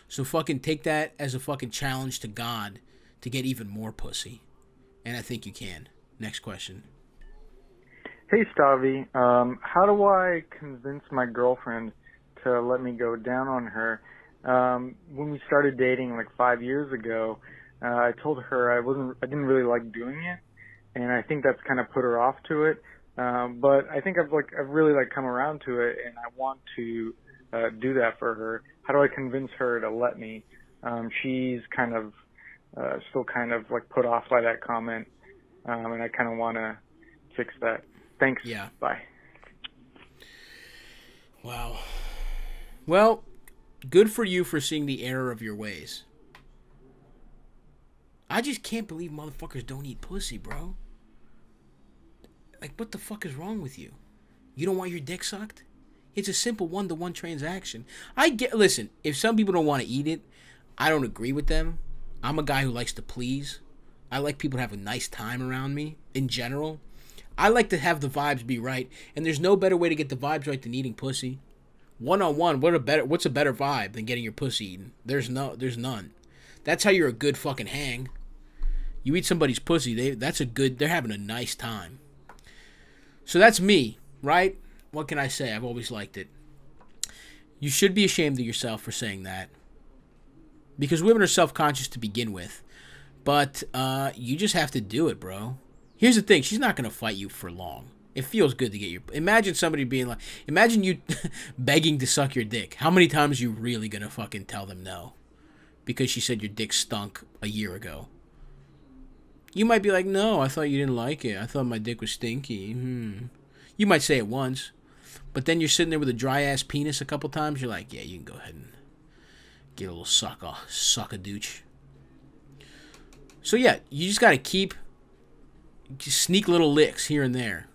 Speaker 1: So fucking take that as a fucking challenge to God to get even more pussy. And I think you can. Next question.
Speaker 8: Hey, Stavvy. How do I convince my girlfriend to let me go down on her? When we started dating like 5 years ago, I told her I didn't really like doing it, and I think that's kind of put her off to it. But I think I've really come around to it, and I want to do that for her. How do I convince her to let me? She's kind of still kind of like put off by that comment, and I kind of want to fix that. Thanks.
Speaker 1: Yeah.
Speaker 8: Bye.
Speaker 1: Wow. Well, good for you for seeing the error of your ways. I just can't believe motherfuckers don't eat pussy, bro. Like, what the fuck is wrong with you? You don't want your dick sucked? It's a simple one-to-one transaction. Listen, if some people don't want to eat it, I don't agree with them. I'm a guy who likes to please. I like people to have a nice time around me, in general. I like to have the vibes be right, and there's no better way to get the vibes right than eating pussy. One-on-one, what's a better vibe than getting your pussy eaten? There's none. That's how you're a good fucking hang. You eat somebody's pussy, they're having a nice time. So that's me, right? What can I say? I've always liked it. You should be ashamed of yourself for saying that. Because women are self-conscious to begin with. But you just have to do it, bro. Here's the thing. She's not going to fight you for long. It feels good to get your... Imagine somebody being like... Imagine you begging to suck your dick. How many times are you really going to fucking tell them no? Because she said your dick stunk a year ago. You might be like, no, I thought you didn't like it. I thought my dick was stinky. You might say it once. But then you're sitting there with a dry-ass penis a couple times. You're like, yeah, you can go ahead and get a little suck a douche. So yeah, you just got to sneak little licks here and there.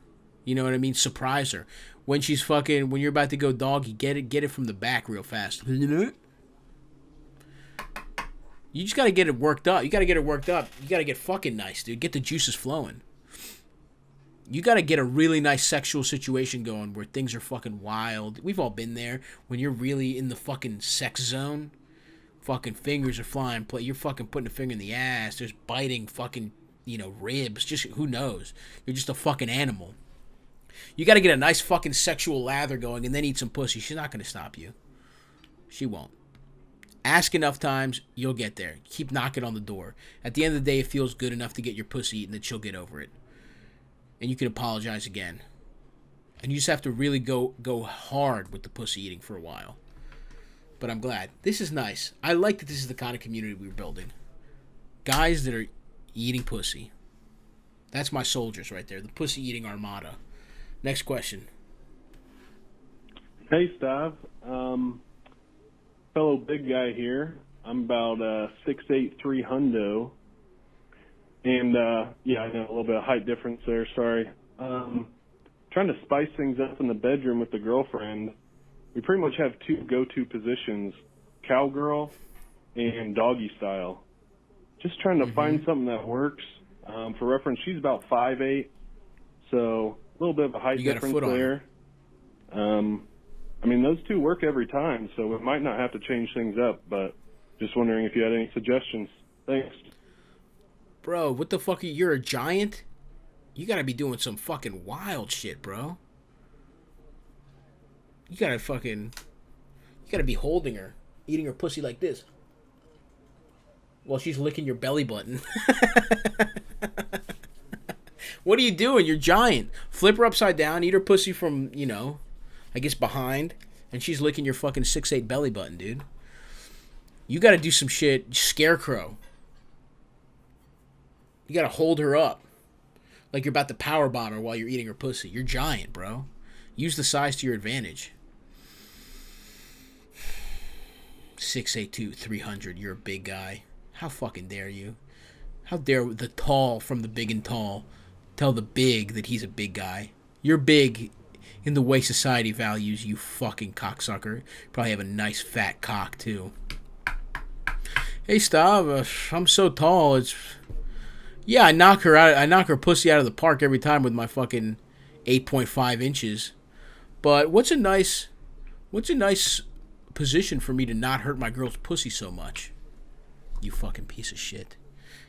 Speaker 1: You know what I mean? Surprise her. When you're about to go doggy, get it from the back real fast. You just got to get it worked up. You got to get it worked up. You got to get fucking nice, dude. Get the juices flowing. You got to get a really nice sexual situation going where things are fucking wild. We've all been there. When you're really in the fucking sex zone, fucking fingers are flying. You're fucking putting a finger in the ass. There's biting fucking, ribs. Just, who knows? You're just a fucking animal. You got to get a nice fucking sexual lather going and then eat some pussy. She's not going to stop you. She won't. Ask enough times, you'll get there. Keep knocking on the door. At the end of the day, it feels good enough to get your pussy eaten that she'll get over it. And you can apologize again. And you just have to really go hard with the pussy eating for a while. But I'm glad. This is nice. I like that this is the kind of community we're building. Guys that are eating pussy. That's my soldiers right there. The pussy eating armada. Next question.
Speaker 17: Hey, Stav. Fellow big guy here. I'm about 6'8", 3 hundo. And, yeah, I know a little bit of height difference there, sorry. Trying to spice things up in the bedroom with the girlfriend. We pretty much have two go-to positions, cowgirl and doggy style. Just trying to find something that works. For reference, she's about 5'8", so a little bit of a height
Speaker 1: You got a
Speaker 17: difference
Speaker 1: foot on
Speaker 17: there. I mean, those two work every time, so it might not have to change things up, but just wondering if you had any suggestions. Thanks.
Speaker 1: Bro, what the fuck? You're a giant? You gotta be doing some fucking wild shit, bro. You gotta be holding her, eating her pussy like this, while she's licking your belly button. What are you doing? You're giant. Flip her upside down, eat her pussy from, I guess behind, and she's licking your fucking 6'8" belly button, dude. You gotta do some shit. Scarecrow. You gotta hold her up. Like you're about to powerbomb her while you're eating her pussy. You're giant, bro. Use the size to your advantage. 6'8", 300. You're a big guy. How fucking dare you? How dare the tall from the big and tall tell the big that he's a big guy? You're big in the way society values you, fucking cocksucker. Probably have a nice fat cock too. Hey, Stav, I'm so tall. Yeah, I knock her pussy out of the park every time with my fucking 8.5 inches. But what's a nice position for me to not hurt my girl's pussy so much? You fucking piece of shit.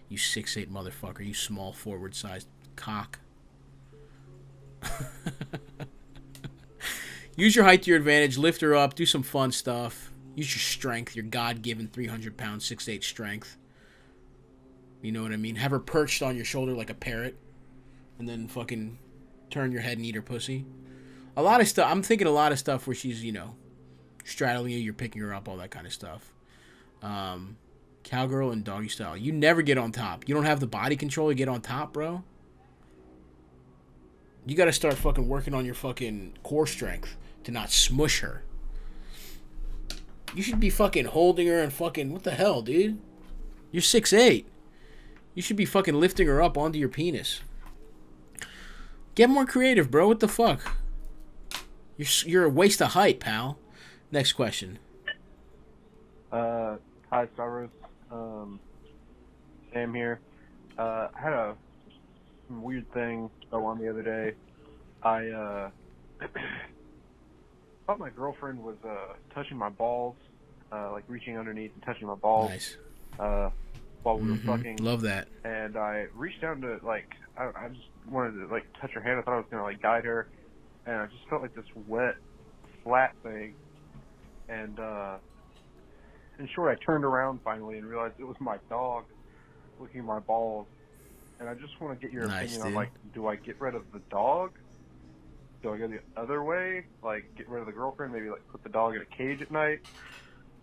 Speaker 1: You 6'8" motherfucker. You small forward-sized cock. Use your height to your advantage. Lift her up. Do some fun stuff. Use your strength. Your God-given 300-pound, 6'8" strength. You know what I mean? Have her perched on your shoulder like a parrot. And then fucking turn your head and eat her pussy. A lot of stuff. I'm thinking a lot of stuff where she's, straddling you. You're picking her up. All that kind of stuff. Cowgirl and doggy style. You never get on top. You don't have the body control to get on top, bro. You gotta start fucking working on your fucking core strength to not smush her. You should be fucking holding her and fucking... What the hell, dude? You're 6'8". You should be fucking lifting her up onto your penis. Get more creative, bro. What the fuck? You're a waste of height, pal. Next question.
Speaker 8: Hi, Stavros. Sam here. I had some weird thing go on the other day. I thought my girlfriend was touching my balls, like reaching underneath and touching my balls.
Speaker 1: Nice.
Speaker 8: While we were fucking.
Speaker 1: Love that.
Speaker 8: And I reached down to I just wanted to touch her hand. I thought I was gonna guide her, and I just felt like this wet, flat thing. And in short, I turned around finally and realized it was my dog licking my balls. And I just want to get your opinion on do I get rid of the dog? Do I go the other way? Get rid of the girlfriend? Maybe put the dog in a cage at night?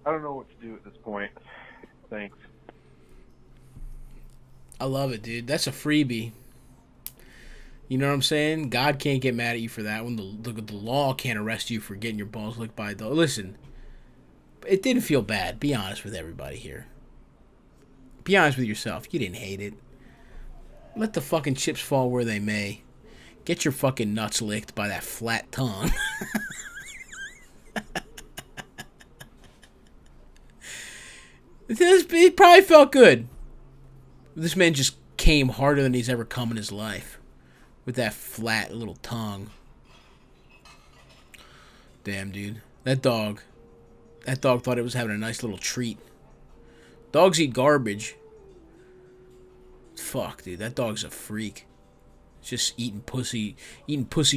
Speaker 8: I don't know what to do at this point. Thanks.
Speaker 1: I love it, dude. That's a freebie. You know what I'm saying? God can't get mad at you for that. When the law can't arrest you for getting your balls licked by a dog. Listen, it didn't feel bad. Be honest with everybody here. Be honest with yourself. You didn't hate it. Let the fucking chips fall where they may. Get your fucking nuts licked by that flat tongue. It probably felt good. This man just came harder than he's ever come in his life. With that flat little tongue. Damn, dude. That dog thought it was having a nice little treat. Dogs eat garbage. Fuck, dude. That dog's a freak. Just eating pussy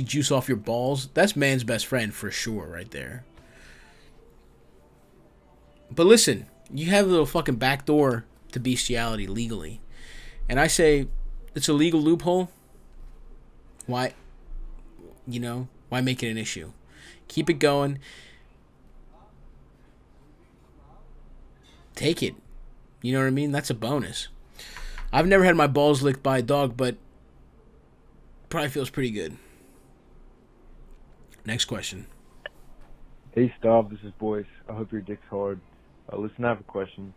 Speaker 1: juice off your balls. That's man's best friend for sure right there. But listen, you have a little fucking backdoor to bestiality legally. And I say it's a legal loophole. Why make it an issue? Keep it going. Take it. You know what I mean? That's a bonus. I've never had my balls licked by a dog, but probably feels pretty good. Next question.
Speaker 18: Hey, Stav, this is Boyce. I hope your dick's hard. Listen, I have a question.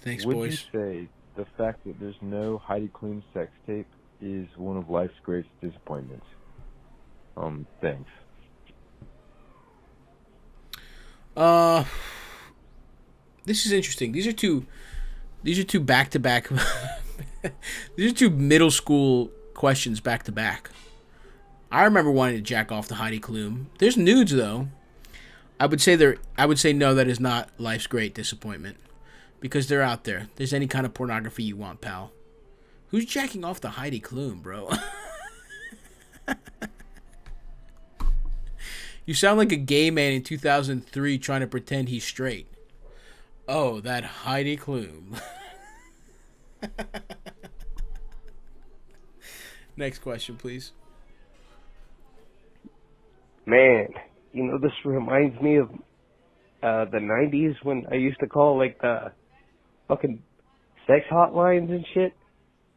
Speaker 1: Thanks,
Speaker 18: Would
Speaker 1: Boyce.
Speaker 18: you say the fact that there's no Heidi Klum sex tape is one of life's greatest disappointments? Thanks.
Speaker 1: This is interesting. These are two back-to-back These are two middle school questions back to back. I remember wanting to jack off to Heidi Klum. There's nudes though. I would say no, that is not life's great disappointment. Because they're out there. There's any kind of pornography you want, pal. Who's jacking off to Heidi Klum, bro? You sound like a gay man in 2003 trying to pretend he's straight. Oh, that Heidi Klum. Next question, please.
Speaker 19: Man, this reminds me of the 90s when I used to call, like, the fucking sex hotlines and shit.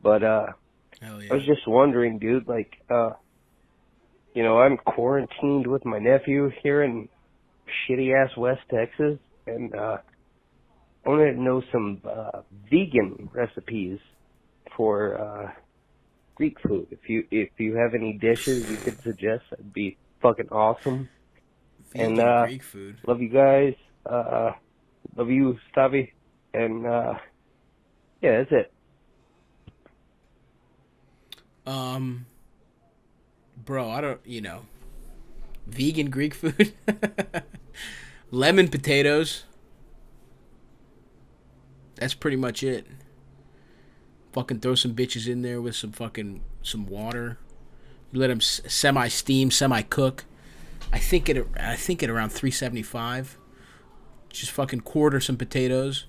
Speaker 19: But,
Speaker 1: Hell yeah.
Speaker 19: I was just wondering, dude, like, I'm quarantined with my nephew here in shitty-ass West Texas, and I wanted to know some vegan recipes for Greek food. If you have any dishes you could suggest, that'd be fucking awesome.
Speaker 1: Vegan
Speaker 19: And
Speaker 1: Greek food.
Speaker 19: love you guys. Love you, Stavvy. And yeah, that's it.
Speaker 1: Bro, I don't, vegan Greek food. Lemon potatoes. That's pretty much it. Fucking throw some bitches in there with some water. You let them semi-steam, semi-cook. I think at around 375. Just fucking quarter some potatoes.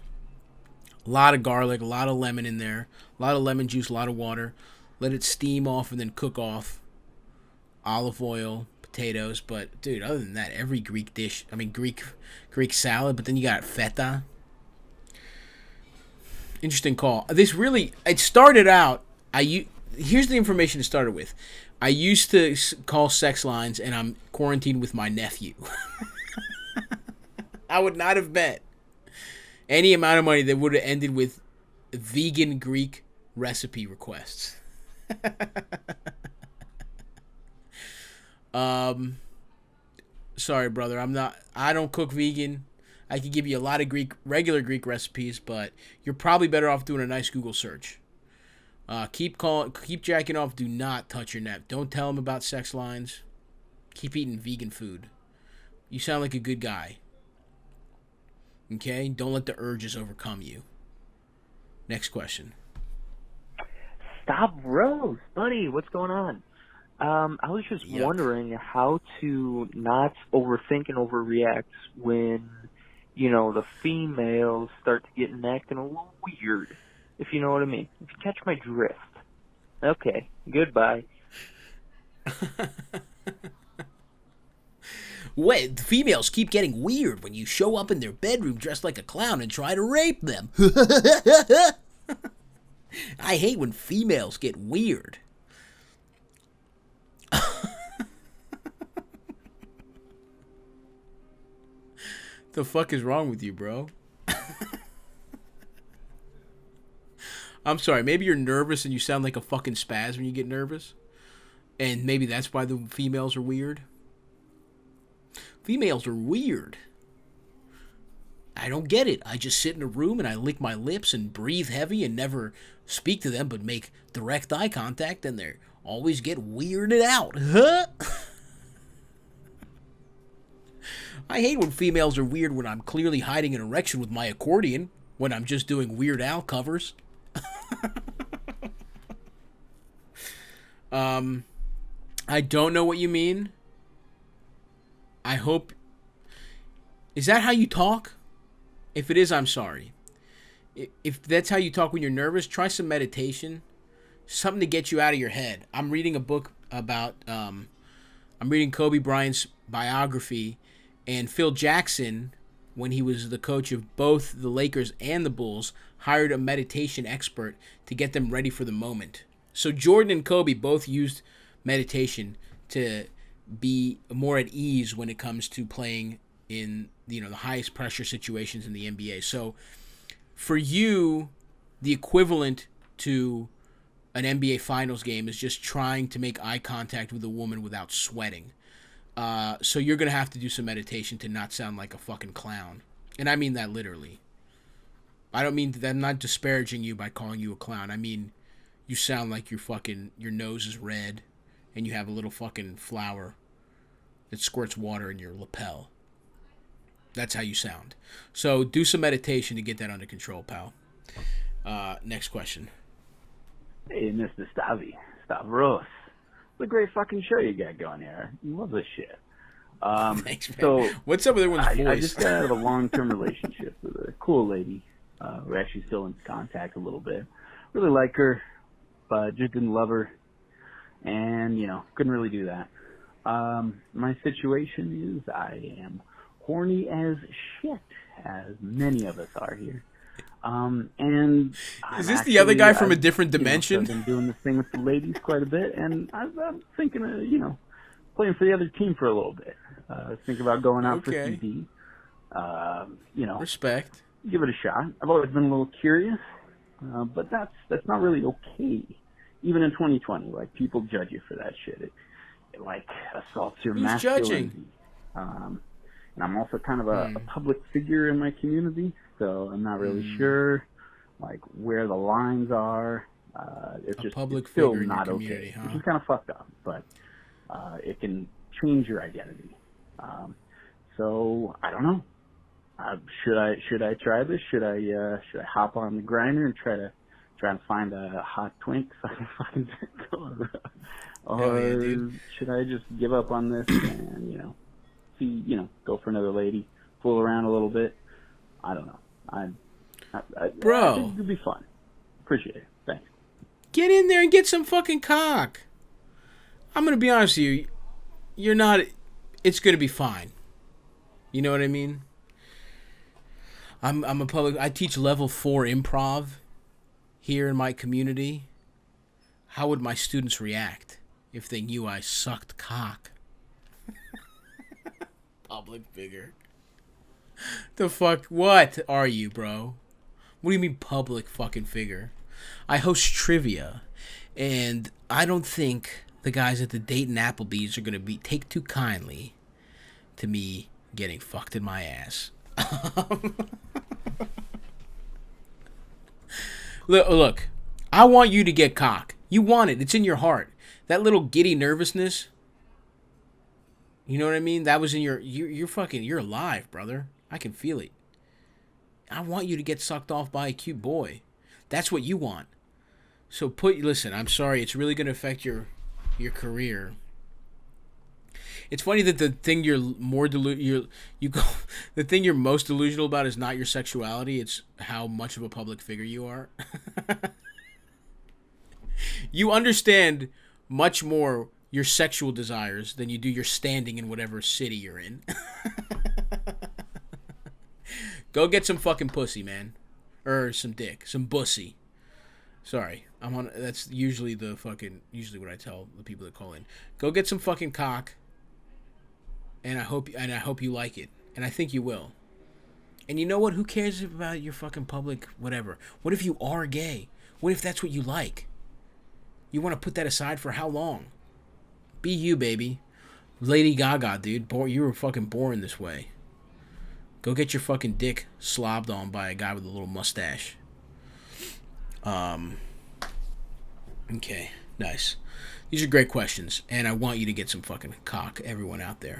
Speaker 1: A lot of garlic, a lot of lemon in there. A lot of lemon juice, a lot of water. Let it steam off and then cook off. Olive oil, potatoes. But, dude, other than that, every Greek dish, Greek salad, but then you got feta. Interesting call. It started out, here's the information it started with. I used to call sex lines, and I'm quarantined with my nephew. I would not have bet any amount of money that would have ended with vegan Greek recipe requests. Sorry, brother. I don't cook vegan. I could give you a lot of regular Greek recipes, but you're probably better off doing a nice Google search. Keep jacking off. Do not touch your nep. Don't tell him about sex lines. Keep eating vegan food. You sound like a good guy. Okay? Don't let the urges overcome you. Next question.
Speaker 13: Stavros, buddy, what's going on? I was just wondering how to not overthink and overreact when, the females start to get acting a little weird, if you know what I mean. If you catch my drift. Okay, goodbye.
Speaker 1: Wait, the females keep getting weird when you show up in their bedroom dressed like a clown and try to rape them. I hate when females get weird. The fuck is wrong with you, bro? I'm sorry, maybe you're nervous and you sound like a fucking spaz when you get nervous. And maybe that's why the females are weird. Females are weird. I don't get it. I just sit in a room and I lick my lips and breathe heavy and never speak to them but make direct eye contact, and they always get weirded out. Huh? I hate when females are weird when I'm clearly hiding an erection with my accordion when I'm just doing Weird Al covers. I don't know what you mean. I hope... Is that how you talk? If it is, I'm sorry. If that's how you talk when you're nervous, try some meditation. Something to get you out of your head. I'm reading a book about... I'm reading Kobe Bryant's biography, and Phil Jackson, when he was the coach of both the Lakers and the Bulls, hired a meditation expert to get them ready for the moment. So Jordan and Kobe both used meditation to be more at ease when it comes to playing in the highest pressure situations in the NBA. So for you, the equivalent to an NBA Finals game is just trying to make eye contact with a woman without sweating. So you're going to have to do some meditation to not sound like a fucking clown. And I mean that literally. I don't mean that I'm not disparaging you by calling you a clown. I mean, you sound like your nose is red and you have a little fucking flower that squirts water in your lapel. That's how you sound. So do some meditation to get that under control, pal. Next question.
Speaker 20: Hey, Mr. Stavvy. Stavros. What a great fucking show you got going here. Love this shit.
Speaker 1: Thanks, man.
Speaker 20: So
Speaker 1: what's up with everyone's voice?
Speaker 20: I just got out of a long-term relationship with a cool lady. We're actually still in contact a little bit. Really like her, but just didn't love her. And, couldn't really do that. My situation is I am horny as shit, as many of us are here. And
Speaker 1: is this the other guy from a different dimension?
Speaker 20: I've been doing this thing with the ladies quite a bit, and I'm thinking of, playing for the other team for a little bit. Think about going out for CD.
Speaker 1: Respect.
Speaker 20: Give it a shot. I've always been a little curious, but that's not really okay. Even in 2020, like, people judge you for that shit. It like assaults your masculinity. And I'm also kind of a public figure in my community, so I'm not really sure, like, where the lines are. It's just it's still not okay, which is kind of fucked up, but it can change your identity. So I don't know. Should I try this? Should I hop on the grinder and try and find a hot twink so I can fucking or should I just give up on this and see go for another lady, fool around a little bit? I don't know. I think it'd be fun. Appreciate it. Thanks.
Speaker 1: Get in there and get some fucking cock. I'm gonna be honest with you. You're not. It's gonna be fine. You know what I mean? I'm a public. I teach level 4 improv here in my community. How would my students react if they knew I sucked cock? Public figure. The fuck? What are you, bro? What do you mean public fucking figure? I host trivia, and I don't think the guys at the Dayton Applebee's are gonna take too kindly to me getting fucked in my ass. Look, I want you to get cock. You want it. It's in your heart. That little giddy nervousness. You know what I mean? That was in you're alive, brother. I can feel it. I want you to get sucked off by a cute boy. That's what you want. So listen, I'm sorry. It's really going to affect your career. It's funny that the thing the thing you're most delusional about is not your sexuality. It's how much of a public figure you are. You understand much more your sexual desires than you do your standing in whatever city you're in. Go get some fucking pussy, man. Or some dick. Some bussy. Sorry. That's usually what I tell the people that call in. Go get some fucking cock. And I hope you like it. And I think you will. And you know what? Who cares about your fucking public whatever? What if you are gay? What if that's what you like? You want to put that aside for how long? Be you, baby. Lady Gaga, dude. You were fucking born this way. Go get your fucking dick slobbed on by a guy with a little mustache. Okay, nice. These are great questions, and I want you to get some fucking cock, everyone out there.